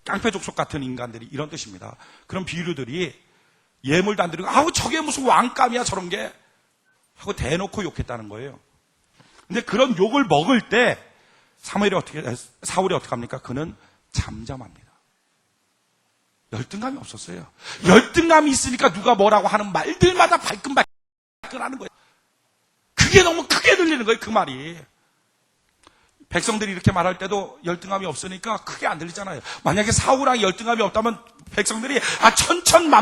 깡패 족속 같은 인간들이, 이런 뜻입니다. 그런 비류들이 예물도 안 드리고 아우 저게 무슨 왕감이야 저런 게 하고 대놓고 욕했다는 거예요. 근데 그런 욕을 먹을 때 사울이 어떻게 합니까? 그는 잠잠합니다. 열등감이 없었어요. 열등감이 있으니까 누가 뭐라고 하는 말들마다 발끈발끈하는 거예요. 그게 너무 크게 들리는 거예요, 그 말이. 백성들이 이렇게 말할 때도 열등감이 없으니까 크게 안 들리잖아요. 만약에 사울왕이 열등감이 없다면 백성들이 천천만만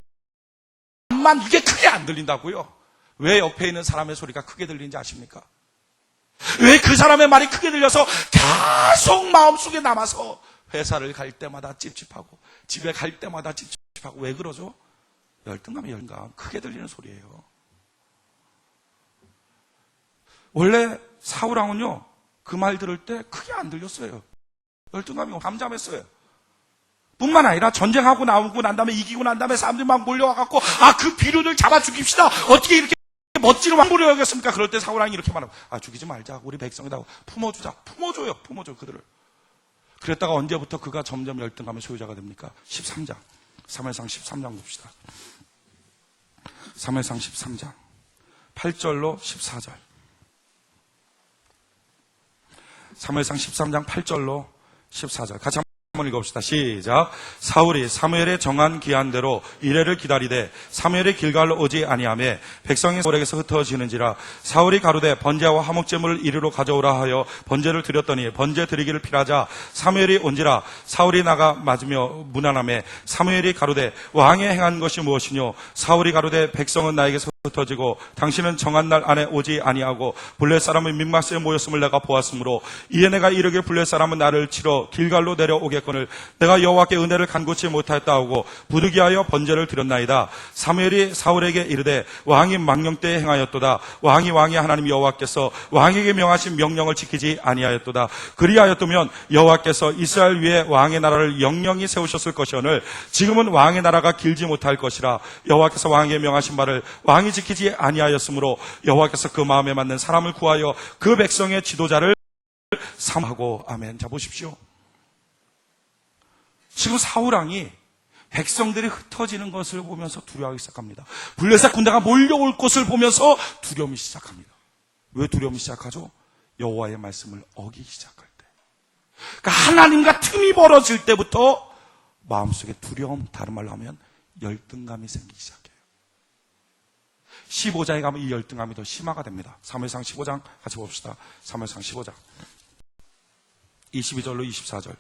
이게 크게 안 들린다고요. 왜 옆에 있는 사람의 소리가 크게 들리는지 아십니까? 왜 그 사람의 말이 크게 들려서 계속 마음속에 남아서 회사를 갈 때마다 찝찝하고 집에 갈 때마다 찝찝하고 왜 그러죠? 열등감이 크게 들리는 소리예요. 원래 사울왕은요 그 말 들을 때 크게 안 들렸어요. 열등감이 잠잠했어요. 뿐만 아니라 전쟁하고 나오고 난 다음에 이기고 난 다음에 사람들이 막 몰려와갖고 그 비류를 잡아 죽입시다. 어떻게 이렇게 멋지게 막 몰려오겠습니까? 그럴 때 사울왕이 이렇게 말하고 죽이지 말자. 우리 백성이다. 품어주자. 품어줘요. 그들을. 그랬다가 언제부터 그가 점점 열등감의 소유자가 됩니까? 13장. 사무엘상 13장 봅시다. 사무엘상 13장 8절로 14절. 사무엘상 13장 8절로 14절. 같이 한번 읽어봅시다. 시작. 사울이 사무엘의 정한 기한대로 이레를 기다리되 사무엘이 길갈로 오지 아니하매 백성이 사울에게서 흩어지는지라. 사울이 가로되 번제와 화목제물을 이리로 가져오라 하여 번제를 드렸더니 번제 드리기를 필하자 사무엘이 온지라. 사울이 나가 맞으며 문안하매 사무엘이 가로되 왕의 행한 것이 무엇이뇨. 사울이 가로되 백성은 나에게서 흩어지고 당신은 정한 날 안에 오지 아니하고 블레 사람의 mikmas에 모였음을 내가 보았으므로 이에 내가 이르길 블레 사람은 나를 치러 길갈로 내려오겠거늘 내가 여호와께 은혜를 간구치 못하였다 하고 부득이하여 번제를 드렸나이다. 사무엘이 사울에게 이르되 왕이 망령 때에 행하였도다. 왕이 하나님 여호와께서 왕에게 명하신 명령을 지키지 아니하였도다. 그리하였다면 여호와께서 이스라엘 위에 왕의 나라를 영영히 세우셨을 것이오늘 지금은 왕의 나라가 길지 못할 것이라. 여호와께서 왕에게 명하신 바를 왕이 지키지 아니하였으므로 여호와께서 그 마음에 맞는 사람을 구하여 그 백성의 지도자를 삼하고. 아멘. 자 보십시오. 지금 사울왕이 백성들이 흩어지는 것을 보면서 두려워하기 시작합니다. 블레셋 군대가 몰려올 것을 보면서 두려움이 시작합니다. 왜 두려움이 시작하죠? 여호와의 말씀을 어기기 시작할 때. 그러니까 하나님과 틈이 벌어질 때부터 마음속에 두려움, 다른 말로 하면 열등감이 생기기 시작해요. 15장에 가면 이 열등감이 더 심화가 됩니다. 사무엘상 15장 같이 봅시다. 사무엘상 15장 22절로 24절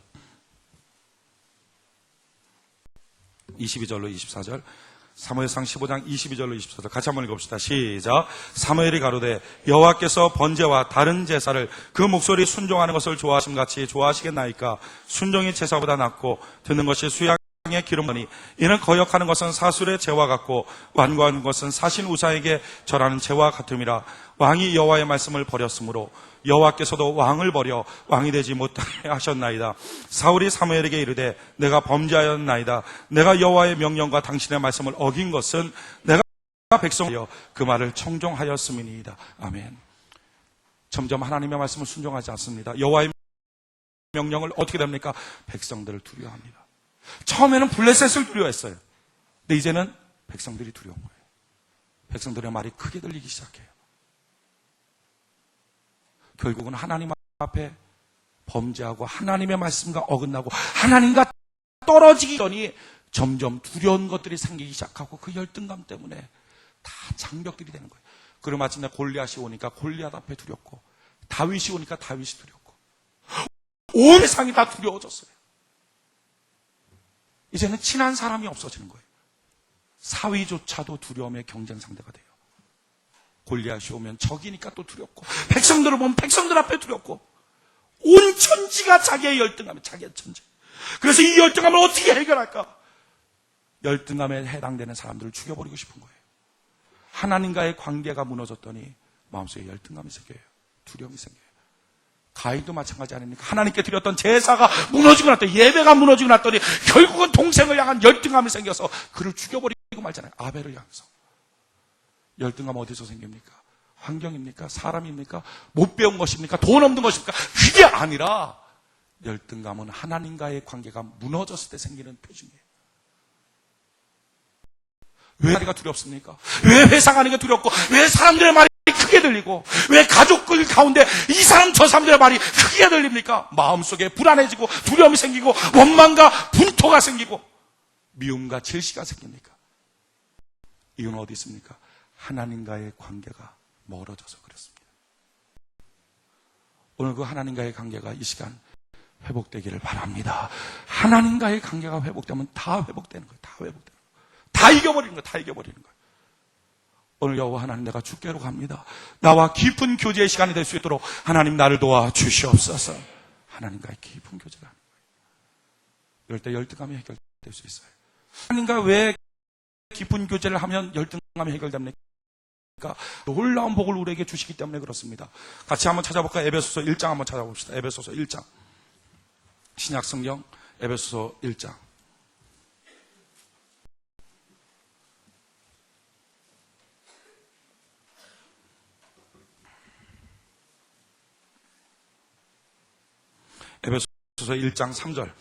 22절로 24절 사무엘상 15장 22절로 24절 같이 한번 읽어봅시다. 시작. 사무엘이 가로되 여호와께서 번제와 다른 제사를 그 목소리 순종하는 것을 좋아하심같이 좋아하시겠나이까. 순종이 제사보다 낫고 듣는 것이 수양의 기름이니 이는 거역하는 것은 사술의 제와 같고 완고하는 것은 사신 우사에게 절하는 제와 같음이라. 왕이 여호와의 말씀을 버렸으므로 여호와께서도 왕을 버려 왕이 되지 못하게 하셨나이다. 사울이 사무엘에게 이르되 내가 범죄하였나이다. 내가 여호와의 명령과 당신의 말씀을 어긴 것은 내가 백성이여 그 말을 청종하였음이니이다. 아멘. 점점 하나님의 말씀을 순종하지 않습니다. 여호와의 명령을 어떻게 됩니까? 백성들을 두려워합니다. 처음에는 블레셋을 두려워했어요. 근데 이제는 백성들이 두려운 거예요. 백성들의 말이 크게 들리기 시작해요. 결국은 하나님 앞에 범죄하고 하나님의 말씀과 어긋나고 하나님과 떨어지기 전이 점점 두려운 것들이 생기기 시작하고 그 열등감 때문에 다 장벽들이 되는 거예요. 그리고 마침내 골리앗이 오니까 골리앗 앞에 두렵고 다윗이 오니까 다윗이 두렵고 온 세상이 다 두려워졌어요. 이제는 친한 사람이 없어지는 거예요. 사위조차도 두려움의 경쟁 상대가 돼요. 골리앗이 오면 적이니까 또 두렵고 백성들을 보면 백성들 앞에 두렵고 온 천지가 자기의 열등감이 자기의 천지. 그래서 이 열등감을 어떻게 해결할까? 열등감에 해당되는 사람들을 죽여버리고 싶은 거예요. 하나님과의 관계가 무너졌더니 마음속에 열등감이 생겨요. 두려움이 생겨요. 가인도 마찬가지 아닙니까? 하나님께 드렸던 제사가 무너지고 났더니, 예배가 무너지고 났더니 결국은 동생을 향한 열등감이 생겨서 그를 죽여버리고 말잖아요. 아벨을 향해서. 열등감 어디서 생깁니까? 환경입니까? 사람입니까? 못 배운 것입니까? 돈 없는 것입니까? 그게 아니라 열등감은 하나님과의 관계가 무너졌을 때 생기는 표징이에요. 왜 다리가 두렵습니까? 왜 회사 가는 게 두렵고, 왜 사람들의 말이 크게 들리고, 왜 가족들 가운데 이 사람 저 사람들의 말이 크게 들립니까? 마음속에 불안해지고 두려움이 생기고 원망과 분토가 생기고 미움과 질시가 생깁니까? 이유는 어디 있습니까? 하나님과의 관계가 멀어져서 그렇습니다. 오늘 그 하나님과의 관계가 이 시간 회복되기를 바랍니다. 하나님과의 관계가 회복되면 다 회복되는 거예요. 다 회복되는 거예요. 다 이겨버리는 거예요. 다 이겨버리는 거예요. 오늘 여호와 하나님, 내가 주께로 갑니다. 나와 깊은 교제의 시간이 될 수 있도록 하나님 나를 도와 주시옵소서. 하나님과의 깊은 교제가 하는 거예요. 이럴 때 열등감이 해결될 수 있어요. 하나님과 왜 깊은 교제를 하면 열등감이 해결됩니까? 놀라운 복을 우리에게 주시기 때문에 그렇습니다. 같이 한번 찾아볼까요? 에베소서 1장 한번 찾아봅시다. 에베소서 1장. 신약 성경 에베소서 1장. 에베소서 1장 3절.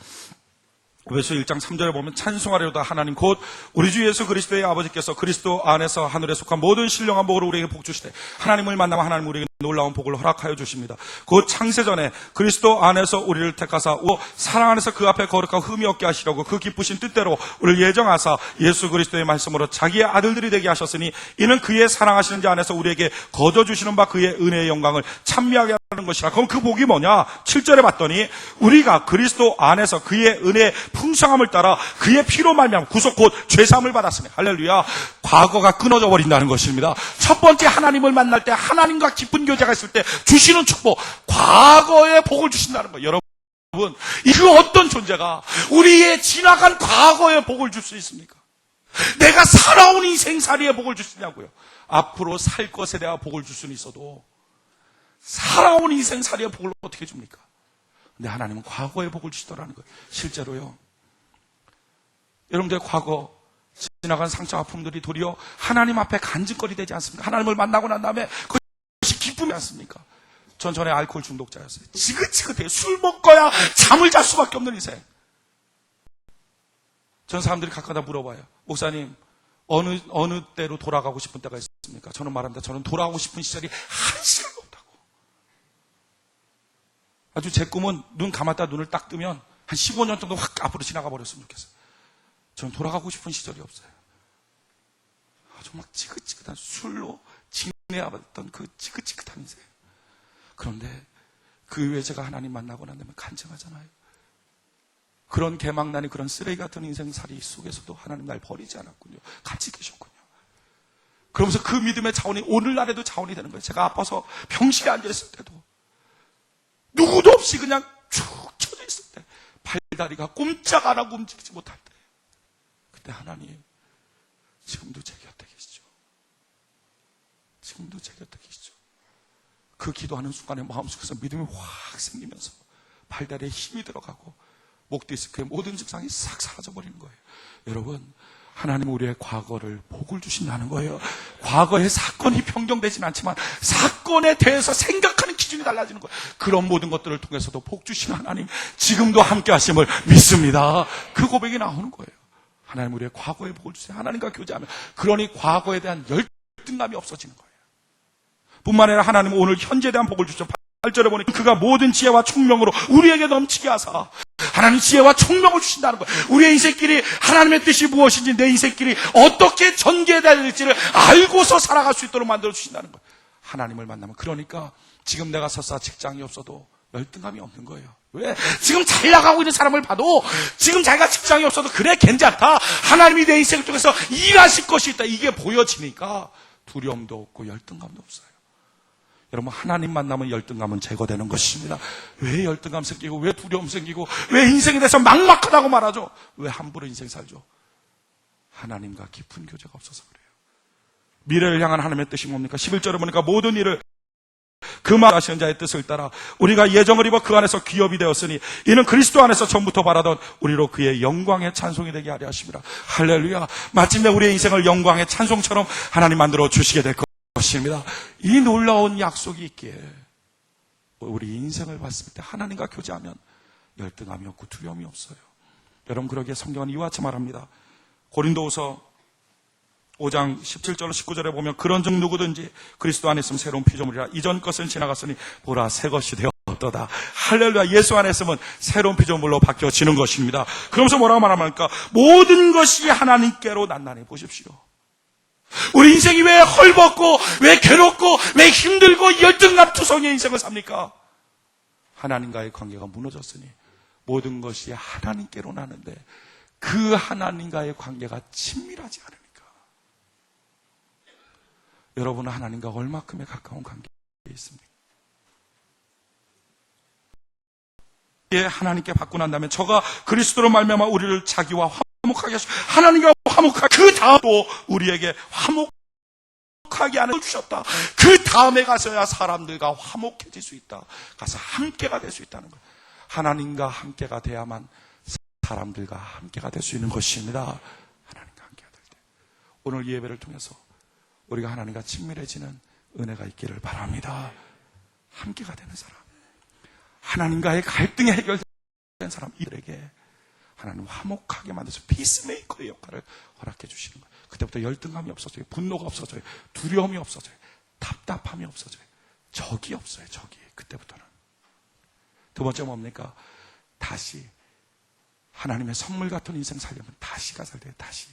에베소 1장 3절에 보면 찬송하려다 하나님 곧 우리 주 예수 그리스도의 아버지께서 그리스도 안에서 하늘에 속한 모든 신령한 복을 우리에게 복 주시되 하나님을 만나면 하나님 우리에게 놀라운 복을 허락하여 주십니다. 곧 창세전에 그리스도 안에서 우리를 택하사 사랑 안에서 그 앞에 거룩하고 흠이 없게 하시려고 그 기쁘신 뜻대로 우리를 예정하사 예수 그리스도의 말씀으로 자기의 아들들이 되게 하셨으니 이는 그의 사랑하시는 자 안에서 우리에게 거둬주시는 바 그의 은혜의 영광을 찬미하게 하는 것이라. 그럼 그 복이 뭐냐? 7절에 봤더니 우리가 그리스도 안에서 그의 은혜의 풍성함을 따라 그의 피로 말미암아 구속 곧 죄사함을 받았으니 할렐루야. 과거가 끊어져 버린다는 것입니다. 첫 번째 하나님을 만날 때, 하나님과 깊은 교제가 있을 때 주시는 축복, 과거의 복을 주신다는 거예요. 여러분, 그 어떤 존재가 우리의 지나간 과거의 복을 줄 수 있습니까? 내가 살아온 인생살이의 복을 주시냐고요. 앞으로 살 것에 대한 복을 줄 수는 있어도 살아온 인생살이의 복을 어떻게 줍니까? 근데 하나님은 과거의 복을 주시더라는 거예요. 실제로요. 여러분들 과거 지나간 상처 아픔들이 도리어 하나님 앞에 간증거리 되지 않습니까? 하나님을 만나고 난 다음에 그것이 기쁨이 않습니까? 전 전에 알코올 중독자였어요. 지긋지긋해요. 술 먹어야 잠을 잘 수밖에 없는 인생. 전 사람들이 가끔가다 물어봐요. 목사님, 어느 때로 돌아가고 싶은 때가 있습니까? 저는 말합니다. 저는 돌아가고 싶은 시절이 한 시간도 없다고. 아주 제 꿈은 눈 감았다 눈을 딱 뜨면 한 15년 정도 확 앞으로 지나가 버렸으면 좋겠어요. 저는 돌아가고 싶은 시절이 없어요. 아주 막 지긋지긋한 술로 지내야던 그 지긋지긋한 인생. 그런데 그 외에 제가 하나님 만나고 난 다음에 간증하잖아요. 그런 개망난이, 그런 쓰레기 같은 인생살이 속에서도 하나님 날 버리지 않았군요. 같이 계셨군요. 그러면서 그 믿음의 자원이 오늘날에도 자원이 되는 거예요. 제가 아파서 병실에 앉아있을 때도 누구도 없이 그냥 쭉 쳐져 있을 때, 발다리가 꼼짝 안 하고 움직이지 못할 때, 그때 하나님 지금도 제 곁에 계시죠. 지금도 제 곁에 계시죠. 그 기도하는 순간에 마음속에서 믿음이 확 생기면서 발다리에 힘이 들어가고 목 디스크의 모든 증상이 싹 사라져버리는 거예요. 여러분, 하나님은 우리의 과거를 복을 주신다는 거예요. 과거의 사건이 변경되지는 않지만 사건에 대해서 생각하는 기준이 달라지는 거예요. 그런 모든 것들을 통해서도 복 주시는 하나님, 지금도 함께 하심을 믿습니다. 그 고백이 나오는 거예요. 하나님 우리의 과거의 복을 주세요. 하나님과 교제하면, 그러니 과거에 대한 열등감이 없어지는 거예요. 뿐만 아니라 하나님은 오늘 현재에 대한 복을 주죠. 8절에 보니 그가 모든 지혜와 총명으로 우리에게 넘치게 하사, 하나님 지혜와 총명을 주신다는 거예요. 우리의 인생길이 하나님의 뜻이 무엇인지, 내 인생길이 어떻게 전개해야 될지를 알고서 살아갈 수 있도록 만들어 주신다는 거예요. 하나님을 만나면. 그러니까 지금 내가 설사 직장이 없어도 열등감이 없는 거예요. 왜? 지금 잘 나가고 있는 사람을 봐도 지금 자기가 직장이 없어도 그래 괜찮다, 하나님이 내 인생 속에서 일하실 것이 있다, 이게 보여지니까 두려움도 없고 열등감도 없어요. 여러분, 하나님 만나면 열등감은 제거되는 것입니다. 왜 열등감 생기고, 왜 두려움 생기고, 왜 인생에 대해서 막막하다고 말하죠? 왜 함부로 인생 살죠? 하나님과 깊은 교제가 없어서 그래요. 미래를 향한 하나님의 뜻이 뭡니까? 11절에 보니까 모든 일을 그 말하시는 자의 뜻을 따라 우리가 예정을 입어 그 안에서 기업이 되었으니 이는 그리스도 안에서 전부터 바라던 우리로 그의 영광의 찬송이 되게 하려 하심이라. 할렐루야. 마침내 우리의 인생을 영광의 찬송처럼 하나님 만들어 주시게 될 것입니다. 이 놀라운 약속이 있기에 우리 인생을 봤을 때 하나님과 교제하면 열등함이 없고 두려움이 없어요. 여러분, 그러기에 성경은 이와 같이 말합니다. 고린도후서 5장 17절 19절에 보면 그런 중 누구든지 그리스도 안에 있으면 새로운 피조물이라. 이전 것은 지나갔으니 보라 새 것이 되었도다. 할렐루야. 예수 안에 있으면 새로운 피조물로 바뀌어지는 것입니다. 그러면서 뭐라고 말합니까? 모든 것이 하나님께로 나타내 보십시오. 우리 인생이 왜 헐벗고 왜 괴롭고 왜 힘들고 열등감 투성이의 인생을 삽니까? 하나님과의 관계가 무너졌으니 모든 것이 하나님께로 나는데 그 하나님과의 관계가 친밀하지 않으니까. 여러분은 하나님과 얼마큼의 가까운 관계에 있습니까? 예, 하나님께 받고 난 다음에 저가 그리스도로 말미암아 우리를 자기와 화목하게 하시고 하나님과 화목하게 그 다음도 우리에게 화목하게 하는 걸 주셨다. 그 다음에 가서야 사람들과 화목해질 수 있다. 가서 함께가 될 수 있다는 거예요. 하나님과 함께가 돼야만 사람들과 함께가 될 수 있는 것입니다. 하나님과 함께가 될 때 오늘 이 예배를 통해서 우리가 하나님과 친밀해지는 은혜가 있기를 바랍니다. 함께가 되는 사람, 하나님과의 갈등이 해결된 사람, 이들에게 하나님 화목하게 만들어서 피스메이커의 역할을 허락해 주시는 거예요. 그때부터 열등감이 없어져요. 분노가 없어져요. 두려움이 없어져요. 답답함이 없어져요. 적이 없어요. 적이. 그때부터는. 두 번째 뭡니까? 다시 하나님의 선물 같은 인생 살려면 다시가 살 돼요. 다시.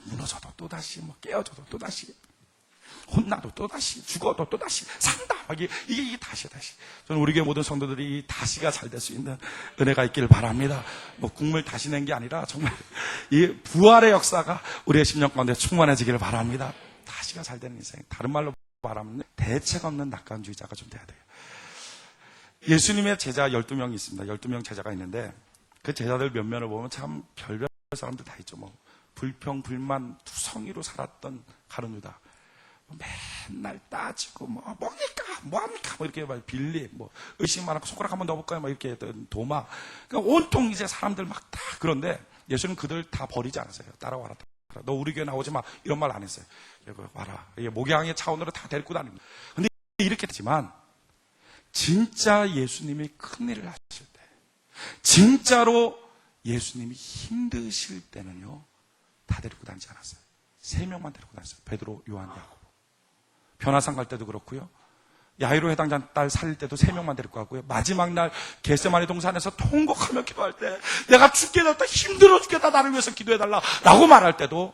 무너져도 또다시, 깨어져도 또다시, 혼나도 또다시, 죽어도 또다시, 산다. 이게 다시. 저는 우리 교회 모든 성도들이 다시가 잘 될 수 있는 은혜가 있기를 바랍니다. 국물 다시 낸 게 아니라 정말 이 부활의 역사가 우리의 심령 가운데 충만해지기를 바랍니다. 다시가 잘 되는 인생. 다른 말로 말하면 대책 없는 낙관주의자가 좀 돼야 돼요. 예수님의 제자 12명이 있습니다. 12명 제자가 있는데 그 제자들 면면을 보면 참 별별 사람들 다 있죠. 불평, 불만, 투성이로 살았던 가룟 유다. 맨날 따지고, 뭡니까? 뭐합니까? 이렇게 빌립, 의심 많고 손가락 한번 넣어볼까요? 이렇게 했던 도마. 그러니까 온통 이제 사람들 막 다 그런데 예수는 그들 다 버리지 않았어요. 따라와라. 너 우리 교회 나오지 마. 이런 말 안 했어요. 와라. 이게 목양의 차원으로 다 데리고 다닙니다. 근데 이렇게 했지만, 진짜 예수님이 큰일을 하실 때, 진짜로 예수님이 힘드실 때는요, 다 데리고 다니지 않았어요. 3명만 데리고 다녔어요. 베드로, 요한, 야고보. 변화산 갈 때도 그렇고요. 야이로 해당자 딸 살릴 때도 3명만 데리고 가고요. 마지막 날 겟세마네 동산에서 통곡하며 기도할 때 내가 죽겠다, 힘들어 죽겠다, 나를 위해서 기도해달라 라고 말할 때도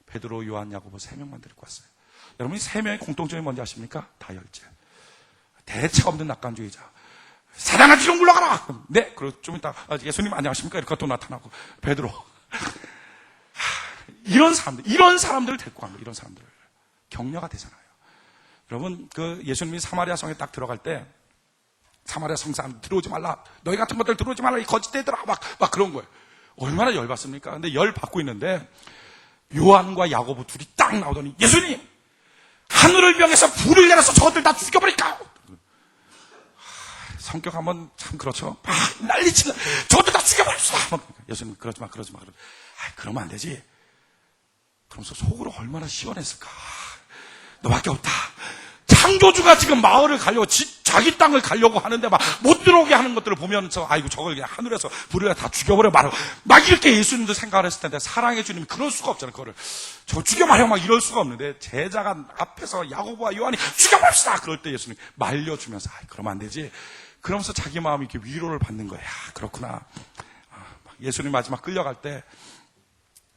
베드로, 요한, 야고보 3명만 데리고 왔어요. 여러분이 3명의 공통점이 뭔지 아십니까? 다혈질. 대책 없는 낙관주의자. 사단아 뒤로 물러가라. 네, 그리고 좀 이따 예수님 안녕하십니까? 이렇게 또 나타나고 베드로. 이런 사람들을 데리고 갑니다. 이런 사람들을. 격려가 되잖아요. 여러분, 예수님이 사마리아 성에 딱 들어갈 때, 사마리아 성 사람 들어오지 말라. 너희 같은 것들 들어오지 말라. 이 거짓대들아. 막 그런 거예요. 얼마나 열받습니까? 근데 열 받고 있는데, 요한과 야고보 둘이 딱 나오더니, 예수님! 하늘을 병해서 불을 내려서 저것들 다 죽여버릴까? 성격 한번 참 그렇죠. 막 난리치는, 저것들 다 죽여버립시다. 예수님, 그러지 마. 그러면 안 되지. 그러면서 속으로 얼마나 시원했을까. 너밖에 없다. 창조주가 지금 마을을 가려고 자기 땅을 가려고 하는데 막 못 들어오게 하는 것들을 보면서 아이고 저걸 그냥 하늘에서 불을 다 죽여버려 말하고 막 이렇게 예수님도 생각을 했을 텐데 사랑의 주님이 그럴 수가 없잖아요. 그거를 저 죽여말려 막 이럴 수가 없는데 제자가 앞에서 야고보와 요한이 죽여버립시다. 그럴 때 예수님이 말려주면서 그러면 안 되지. 그러면서 자기 마음이 이렇게 위로를 받는 거야. 그렇구나. 예수님 마지막 끌려갈 때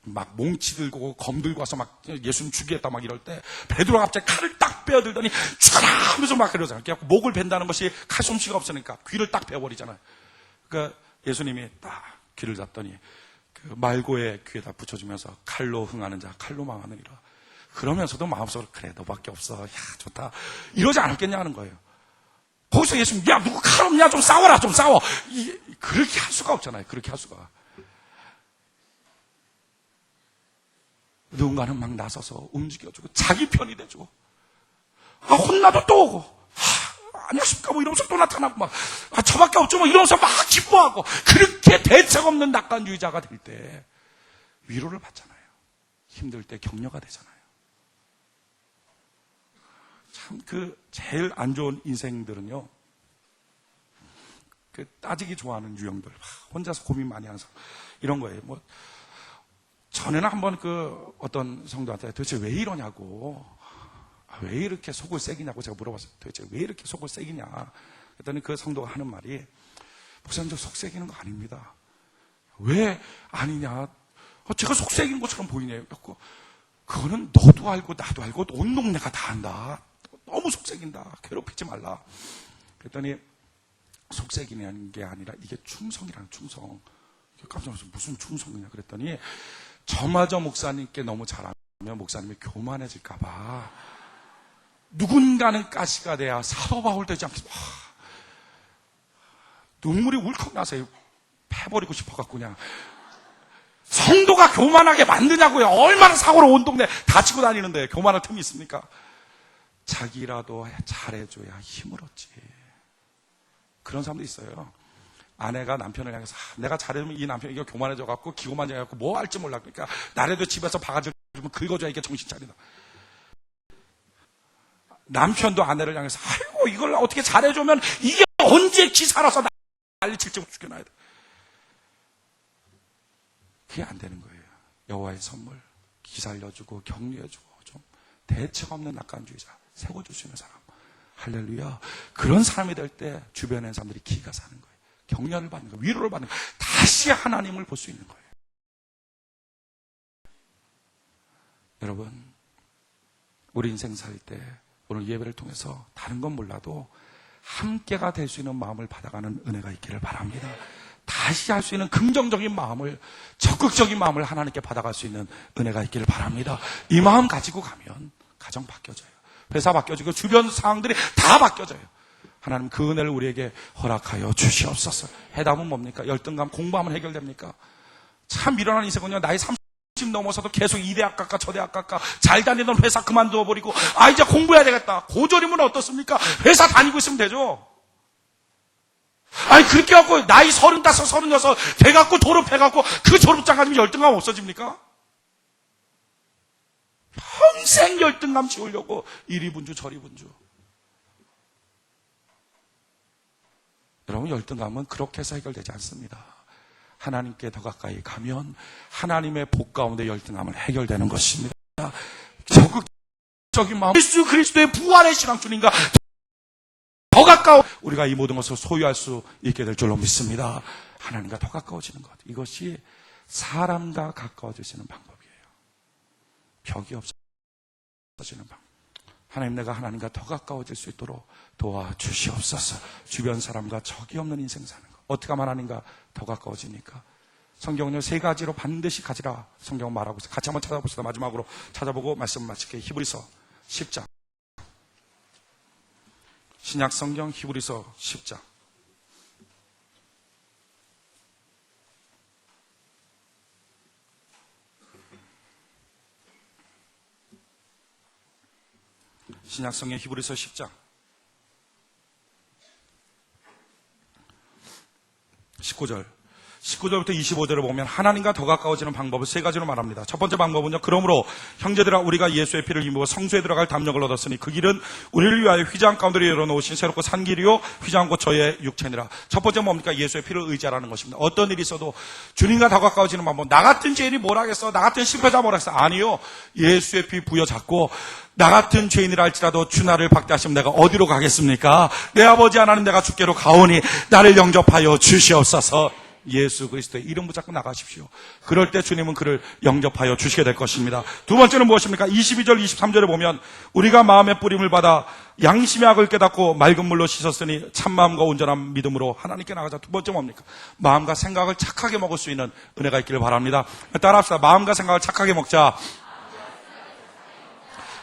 막 몽치 들고 검 들고 와서 막 예수님 죽이겠다 막 이럴 때 베드로가 갑자기 칼을 딱 빼어들더니 죽어라 하면서 막 그러잖아요. 그래서 목을 벤다는 것이 칼솜씨가 없으니까 귀를 딱 베어버리잖아요. 그러니까 예수님이 딱 귀를 잡더니 그 말고의 귀에다 붙여주면서 칼로 흥하는 자 칼로 망하느니라. 그러면서도 마음속으로 그래 너밖에 없어. 야 좋다. 이러지 않았겠냐 하는 거예요. 거기서 예수님 야 누구 칼 없냐 좀 싸워라 좀 싸워. 그렇게 할 수가 없잖아요. 그렇게 할 수가. 누군가는 막 나서서 움직여주고 자기 편이 돼주고, 혼나도 또 오고, 안녕하십니까 뭐 이러면서 또 나타나고 막, 저밖에 없죠 뭐 이러면서 막 기뻐하고, 그렇게 대책 없는 낙관주의자가 될 때 위로를 받잖아요. 힘들 때 격려가 되잖아요. 참 제일 안 좋은 인생들은요, 따지기 좋아하는 유형들, 혼자서 고민 많이 하는 사람, 이런 거예요. 뭐 전에는 한번 어떤 성도한테 도대체 왜 이러냐고, 왜 이렇게 속을 새기냐고 제가 물어봤어요. 도대체 왜 이렇게 속을 새기냐. 그랬더니 그 성도가 하는 말이, 목사님 저 속 새기는 거 아닙니다. 왜 아니냐. 제가 속 새긴 것처럼 보이네요. 그거는 너도 알고 나도 알고 온 동네가 다 안다. 너무 속 새긴다. 괴롭히지 말라. 그랬더니 속 새기는 게 아니라 이게 충성이라는 충성. 깜짝 놀라서 무슨 충성이냐 그랬더니, 저마저 목사님께 너무 잘하면 목사님이 교만해질까봐 누군가는 가시가 돼야 사도 바울 되지 않겠습니까? 눈물이 울컥 나서 패버리고 싶어갖고 그냥. 성도가 교만하게 만드냐고요. 얼마나 사고로 온 동네 다치고 다니는데 교만할 틈이 있습니까? 자기라도 잘해줘야 힘을 얻지. 그런 사람도 있어요. 아내가 남편을 향해서, 내가 잘해주면 이 남편이 교만해져갖고 기고만장해갖고 뭐 할지 몰라. 그러니까 나라도 집에서 바가지를 좀 긁어줘야 이게 정신 차리다. 남편도 아내를 향해서, 아이고 이걸 어떻게 잘해주면 이게 언제 지 살아서 난리 칠지 죽여놔야 돼. 그게 안 되는 거예요. 여호와의 선물, 기살려주고 격려해주고 좀 대책 없는 낙관주의자 세워줄 수 있는 사람, 할렐루야. 그런 사람이 될 때 주변에 사람들이 기가 사는 거예요. 격려를 받는 거예요. 위로를 받는 거예요. 다시 하나님을 볼 수 있는 거예요. 여러분, 우리 인생 살 때 오늘 예배를 통해서 다른 건 몰라도 함께가 될 수 있는 마음을 받아가는 은혜가 있기를 바랍니다. 다시 할 수 있는 긍정적인 마음을, 적극적인 마음을 하나님께 받아갈 수 있는 은혜가 있기를 바랍니다. 이 마음 가지고 가면 가정 바뀌어져요. 회사 바뀌어지고 주변 상황들이 다 바뀌어져요. 하나님 그 은혜를 우리에게 허락하여 주시옵소서. 해답은 뭡니까? 열등감, 공부하면 해결됩니까? 참 미련한 인생은요, 나이 30 넘어서도 계속 이 대학 갈까 저 대학 갈까, 잘 다니던 회사 그만둬버리고 이제 공부해야 되겠다. 고졸이면 어떻습니까? 회사 다니고 있으면 되죠. 그렇게 갖고 나이 35, 36 돼갖고 졸업해갖고 그 졸업장 가지고 열등감 없어집니까? 평생 열등감 지우려고 이리 분주 저리 분주. 여러분, 열등감은 그렇게 해서 해결되지 않습니다. 하나님께 더 가까이 가면 하나님의 복 가운데 열등감은 해결되는 것입니다. 적극적인 마음, 예수 그리스도의 부활의 신앙, 주님과 더 가까워 우리가 이 모든 것을 소유할 수 있게 될 줄로 믿습니다. 하나님과 더 가까워지는 것, 이것이 사람과 가까워질 수 있는 방법이에요. 벽이 없어지는 방법. 하나님, 내가 하나님과 더 가까워질 수 있도록 도와주시옵소서. 주변 사람과 적이 없는 인생 사는 것, 어떻게 하면 하나님과 더 가까워지니까? 성경은요, 3가지로 반드시 가지라 성경 말하고 있어요. 같이 한번 찾아봅시다. 마지막으로 찾아보고 말씀 마칠게요. 히브리서 10장. 신약 성경 히브리서 10장. 신약 성경 히브리서 10장 19절부터 25절을 보면 하나님과 더 가까워지는 방법을 3가지로 말합니다. 첫 번째 방법은요, 그러므로 형제들아, 우리가 예수의 피를 입고 성소에 들어갈 담력을 얻었으니 그 길은 우리를 위하여 휘장 가운데로 열어놓으신 새롭고 산 길이요 휘장 곧 저의 육체니라. 첫 번째 뭡니까? 예수의 피를 의지하라는 것입니다. 어떤 일이 있어도 주님과 더 가까워지는 방법. 나 같은 죄인이 뭘 하겠어? 나 같은 실패자 뭘 하겠어? 아니요, 예수의 피 부여잡고 나 같은 죄인이라 할지라도 주 나를 박대하시면 내가 어디로 가겠습니까? 내 아버지 하나님, 내가 주께로 가오니 나를 영접하여 주시옵소서. 예수 그리스도의 이름 붙잡고 나가십시오. 그럴 때 주님은 그를 영접하여 주시게 될 것입니다. 두 번째는 무엇입니까? 22절 23절에 보면 우리가 마음의 뿌림을 받아 양심의 악을 깨닫고 맑은 물로 씻었으니 참마음과 온전한 믿음으로 하나님께 나가자. 두 번째 뭡니까? 마음과 생각을 착하게 먹을 수 있는 은혜가 있기를 바랍니다. 따라합시다. 마음과 생각을 착하게 먹자.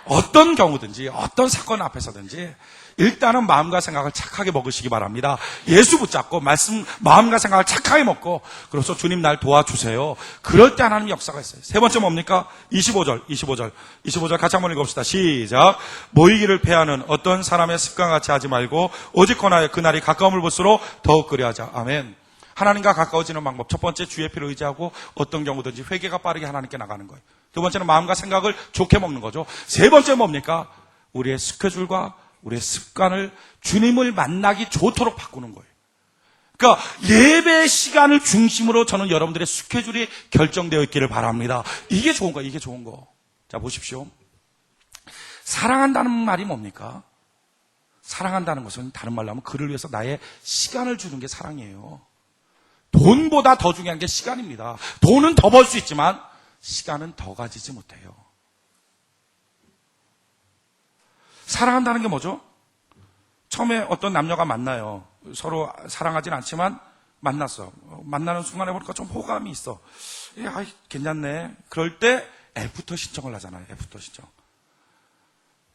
어떤 경우든지 어떤 사건 앞에서든지 일단은 마음과 생각을 착하게 먹으시기 바랍니다. 예수 붙잡고 마음과 생각을 착하게 먹고 그래서 주님 날 도와주세요. 그럴 때 하나님 역사가 있어요. 세 번째 뭡니까? 25절 같이 한번 읽읍시다. 시작. 모이기를 패하는 어떤 사람의 습관같이 하지 말고 오직 권하여 그날이 가까움을 볼수록 더욱 그리하자. 아멘. 하나님과 가까워지는 방법. 첫 번째 주의 피를 의지하고 어떤 경우든지 회개가 빠르게 하나님께 나가는 거예요. 두 번째는 마음과 생각을 좋게 먹는 거죠. 세 번째 뭡니까? 우리의 스케줄과 우리의 습관을 주님을 만나기 좋도록 바꾸는 거예요. 그러니까 예배 시간을 중심으로 저는 여러분들의 스케줄이 결정되어 있기를 바랍니다. 이게 좋은 거예요. 이게 좋은 거. 자, 보십시오. 사랑한다는 말이 뭡니까? 사랑한다는 것은 다른 말로 하면 그를 위해서 나의 시간을 주는 게 사랑이에요. 돈보다 더 중요한 게 시간입니다. 돈은 더 벌 수 있지만 시간은 더 가지지 못해요. 사랑한다는 게 뭐죠? 처음에 어떤 남녀가 만나요. 서로 사랑하진 않지만 만났어. 만나는 순간에 보니까 좀 호감이 있어. 괜찮네. 그럴 때 애프터 신청을 하잖아요. 애프터 신청.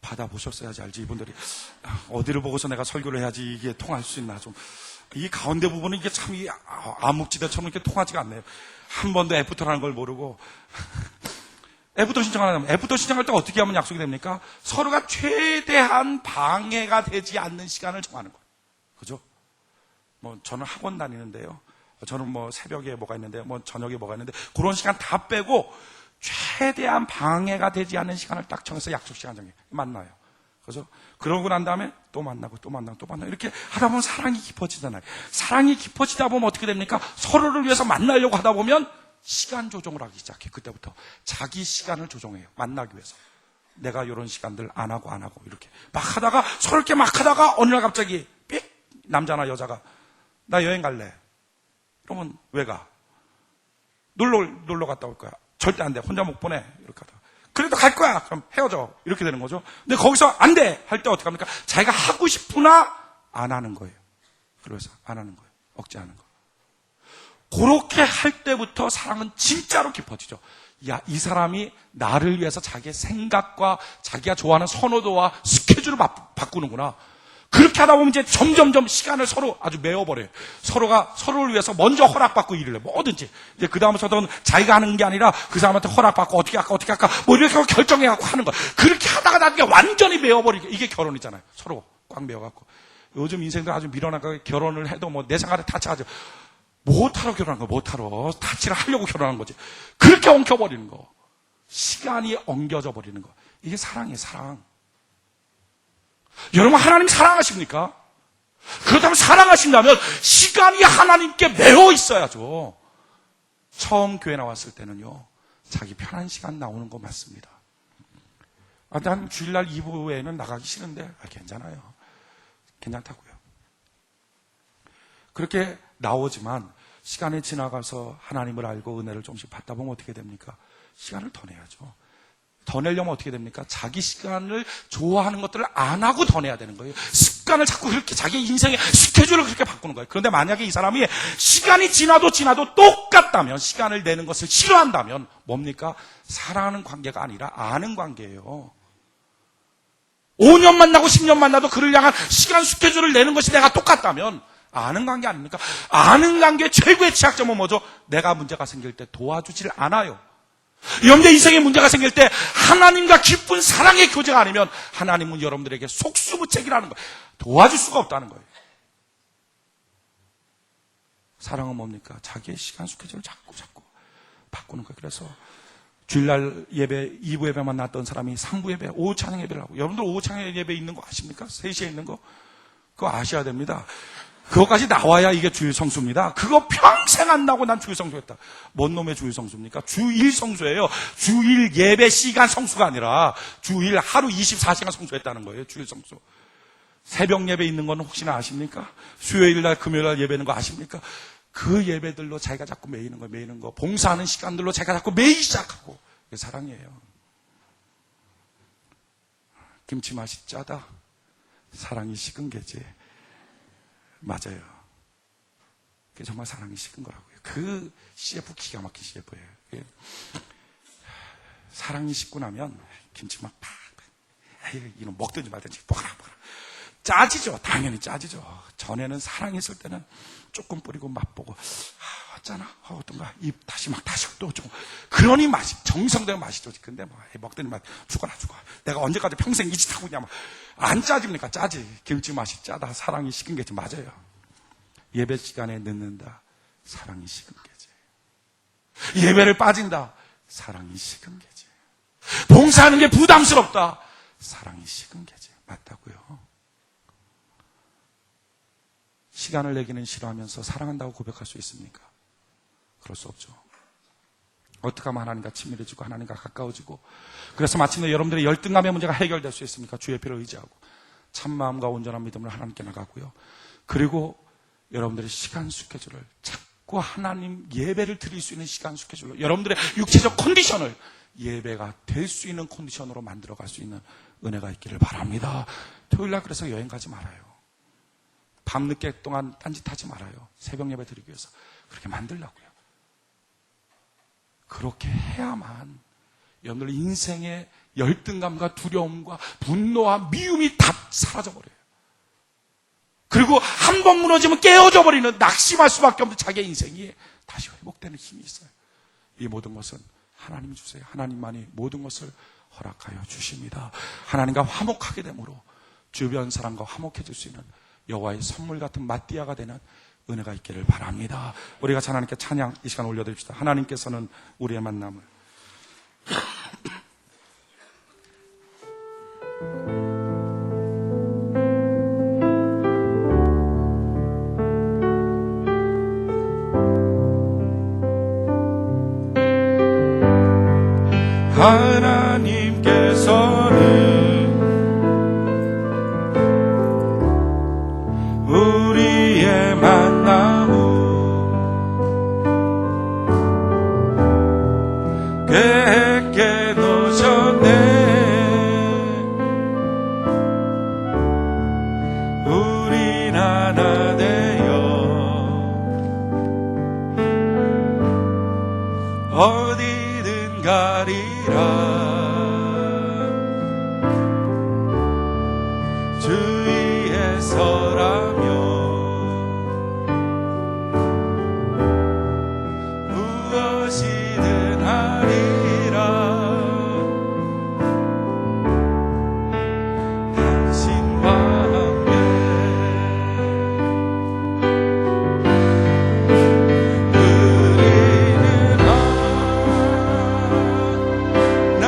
받아보셨어야지 알지. 이분들이 어디를 보고서 내가 설교를 해야지 이게 통할 수 있나. 좀 이 가운데 부분은 이게 참 암묵지대처럼 이렇게 통하지가 않네요. 한 번도 애프터라는 걸 모르고 애프터 신청하면 애프터 신청할 때 어떻게 하면 약속이 됩니까? 서로가 최대한 방해가 되지 않는 시간을 정하는 거예요. 그죠? 저는 학원 다니는데요. 저는 새벽에 뭐가 있는데, 저녁에 뭐가 있는데, 그런 시간 다 빼고 최대한 방해가 되지 않는 시간을 딱 정해서 약속 시간 정해 만나요. 그래서 그러고 난 다음에 또 만나고 이렇게 하다 보면 사랑이 깊어지잖아요. 사랑이 깊어지다 보면 어떻게 됩니까? 서로를 위해서 만나려고 하다 보면 시간 조정을 하기 시작해. 그때부터 자기 시간을 조정해요. 만나기 위해서. 내가 이런 시간들 안 하고 이렇게 막 하다가 서로 이렇게 막 하다가 어느 날 갑자기 삑 남자나 여자가 나 여행 갈래. 그러면 왜 가? 놀러 갔다 올 거야. 절대 안 돼. 혼자 못 보내. 이렇게 하다가 그래도 갈 거야. 그럼 헤어져. 이렇게 되는 거죠. 근데 거기서 안 돼. 할 때 어떻게 합니까? 자기가 하고 싶으나 안 하는 거예요. 그래서 안 하는 거예요. 억제하는 거. 그렇게 할 때부터 사랑은 진짜로 깊어지죠. 야, 이 사람이 나를 위해서 자기의 생각과 자기가 좋아하는 선호도와 스케줄을 바꾸는구나. 그렇게 하다 보면 이제 점점점 시간을 서로 아주 메워버려요. 서로가 서로를 위해서 먼저 허락받고 일을 해. 뭐든지. 이제 그 다음부터는 자기가 하는 게 아니라 그 사람한테 허락받고 어떻게 할까. 이렇게 결정해갖고 하는 거야. 그렇게 하다가 나중에 완전히 메워버리게. 이게 결혼이잖아요. 서로 꽉 메워갖고. 요즘 인생들 아주 밀어나가게 결혼을 해도 내 생각에 다쳐가지고. 못하러 결혼한 거, 못하러. 다치를 하려고 결혼한 거지. 그렇게 엉켜버리는 거. 시간이 엉겨져 버리는 거. 이게 사랑이에요, 사랑. 여러분, 하나님 사랑하십니까? 그렇다면 사랑하신다면 시간이 하나님께 매어 있어야죠. 처음 교회 나왔을 때는요, 자기 편한 시간 나오는 거 맞습니다. 난 주일날 2부에는 나가기 싫은데, 괜찮아요. 괜찮다고요. 그렇게 나오지만 시간이 지나가서 하나님을 알고 은혜를 조금씩 받다 보면 어떻게 됩니까? 시간을 더 내야죠. 더 내려면 어떻게 됩니까? 자기 시간을 좋아하는 것들을 안 하고 더 내야 되는 거예요. 습관을 자꾸 그렇게 자기 인생의 스케줄을 그렇게 바꾸는 거예요. 그런데 만약에 이 사람이 시간이 지나도 똑같다면, 시간을 내는 것을 싫어한다면 뭡니까? 사랑하는 관계가 아니라 아는 관계예요. 5년 만나고 10년 만나도 그를 향한 시간 스케줄을 내는 것이 내가 똑같다면 아는 관계 아닙니까? 아는 관계의 최고의 취약점은 뭐죠? 내가 문제가 생길 때 도와주질 않아요. 여러분들 인생에 문제가 생길 때 하나님과 깊은 사랑의 교제가 아니면 하나님은 여러분들에게 속수무책이라는 거예요. 도와줄 수가 없다는 거예요. 사랑은 뭡니까? 자기의 시간 스케줄을 자꾸 바꾸는 거예요. 그래서 주일날 예배, 2부 예배만 나왔던 사람이 3부 예배, 오후 찬양 예배를 하고, 여러분들 오후 찬양 예배 있는 거 아십니까? 3시에 있는 거? 그거 아셔야 됩니다. 그거까지 나와야 이게 주일 성수입니다. 그거 평생 안 나고 난 주일 성수했다. 뭔 놈의 주일 성수입니까? 주일 성수예요. 주일 예배 시간 성수가 아니라 주일 하루 24시간 성수했다는 거예요. 주일 성수. 새벽 예배 있는 건 혹시나 아십니까? 수요일 날, 금요일 날 예배 있는 거 아십니까? 그 예배들로 자기가 자꾸 매이는 거. 봉사하는 시간들로 자기가 자꾸 매이기 시작하고. 그게 사랑이에요. 김치 맛이 짜다. 사랑이 식은 게지. 맞아요. 그게 정말 사랑이 식은 거라고요. 그 CF 기가 막힌 CF예요. 사랑이 식고 나면 김치 막 팍. 에이, 이놈 먹든지 말든지 먹어라. 짜지죠. 당연히 짜지죠. 전에는 사랑이 있을 때는 조금 뿌리고 맛보고, 어쩌나? 어떤가? 입 다시 또 좀. 그러니 맛이, 정성된 맛이 좋지. 근데 뭐, 먹더니 막 죽어라. 내가 언제까지 평생 이 짓 하고 있냐. 안 짜집니까? 짜지. 김치 맛이 짜다. 사랑이 식은 게지. 맞아요. 예배 시간에 늦는다. 사랑이 식은 게지. 예배를 빠진다. 사랑이 식은 게지. 봉사하는 게 부담스럽다. 사랑이 식은 게지. 맞다고요. 시간을 내기는 싫어하면서 사랑한다고 고백할 수 있습니까? 그럴 수 없죠. 어떻게 하면 하나님과 친밀해지고 하나님과 가까워지고, 그래서 마침내 여러분들의 열등감의 문제가 해결될 수 있습니까? 주의 피를 의지하고 참마음과 온전한 믿음으로 하나님께 나가고요. 그리고 여러분들의 시간 스케줄을 자꾸 하나님 예배를 드릴 수 있는 시간 스케줄로, 여러분들의 육체적 컨디션을 예배가 될 수 있는 컨디션으로 만들어갈 수 있는 은혜가 있기를 바랍니다. 토요일날 그래서 여행 가지 말아요. 밤늦게 동안 딴짓하지 말아요. 새벽 예배 드리기 위해서 그렇게 만들려고요. 그렇게 해야만 여러분들 인생의 열등감과 두려움과 분노와 미움이 다 사라져버려요. 그리고 한 번 무너지면 깨어져 버리는, 낙심할 수밖에 없는 자기의 인생이 다시 회복되는 힘이 있어요. 이 모든 것은 하나님이 주세요. 하나님만이 모든 것을 허락하여 주십니다. 하나님과 화목하게 되므로 주변 사람과 화목해질 수 있는 여호와의 선물 같은 마띠아가 되는 은혜가 있기를 바랍니다. 우리가 하나님께 찬양 이 시간 올려드립시다. 하나님께서는 우리의 만남을 하나님께서는 우리의 만남을 계획해 놓으셨네. 우린 하나 되어 어디든 가리라. 주위에 서라며 무엇이든 하리라. 당신과 함께 우리는 하나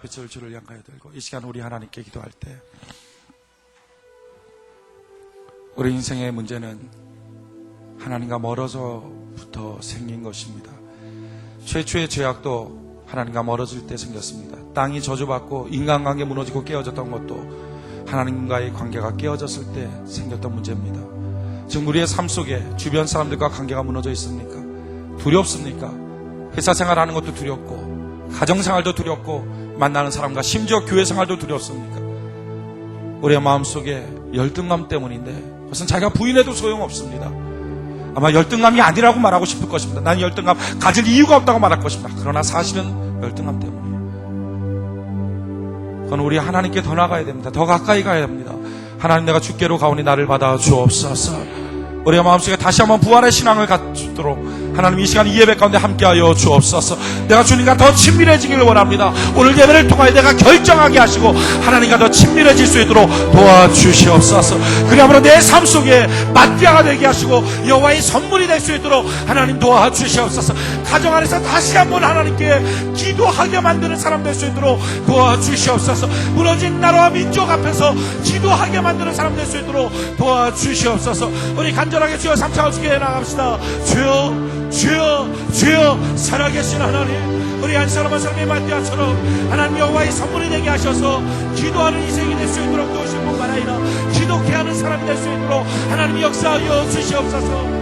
빛을 주를 향하여 들고 이 시간 우리 하나님께 기도할 때 우리 인생의 문제는 하나님과 멀어서부터 생긴 것입니다. 최초의 죄악도 하나님과 멀어질 때 생겼습니다. 땅이 저주받고 인간관계 무너지고 깨어졌던 것도 하나님과의 관계가 깨어졌을 때 생겼던 문제입니다. 지금 우리의 삶 속에 주변 사람들과 관계가 무너져 있습니까? 두렵습니까? 회사 생활하는 것도 두렵고 가정생활도 두렵고 만나는 사람과 심지어 교회 생활도 두렵습니까? 우리의 마음속에 열등감 때문인데 그것은 자기가 부인해도 소용없습니다. 아마 열등감이 아니라고 말하고 싶을 것입니다. 난 열등감 가질 이유가 없다고 말할 것입니다. 그러나 사실은 열등감 때문이에요. 그건 우리 하나님께 더 나가야 됩니다. 더 가까이 가야 됩니다. 하나님, 내가 주께로 가오니 나를 받아 주옵소서. 우리의 마음속에 다시 한번 부활의 신앙을 갖도록 하나님 이 시간 이 예배 가운데 함께하여 주옵소서. 내가 주님과 더 친밀해지기를 원합니다. 오늘 예배를 통하여 내가 결정하게 하시고 하나님과 더 친밀해질 수 있도록 도와주시옵소서. 그리하므로 내 삶 속에 마띠아가 되게 하시고 여호와의 선물이 될 수 있도록 하나님 도와주시옵소서. 가정 안에서 다시 한번 하나님께 기도하게 만드는 사람 될 수 있도록 도와주시옵소서. 무너진 나라와 민족 앞에서 기도하게 만드는 사람 될 수 있도록 도와주시옵소서. 우리 간절하게 주여 삼창을 주께 나갑시다. 주여, 주여, 주여, 살아계신 하나님, 우리 한 사람 한 사람의 마띠아처럼 하나님 여호와의 선물이 되게 하셔서 기도하는 인생이 될 수 있도록 도우실 뿐만 아니라 기독해 하는 사람이 될 수 있도록 하나님 역사하여 주시옵소서.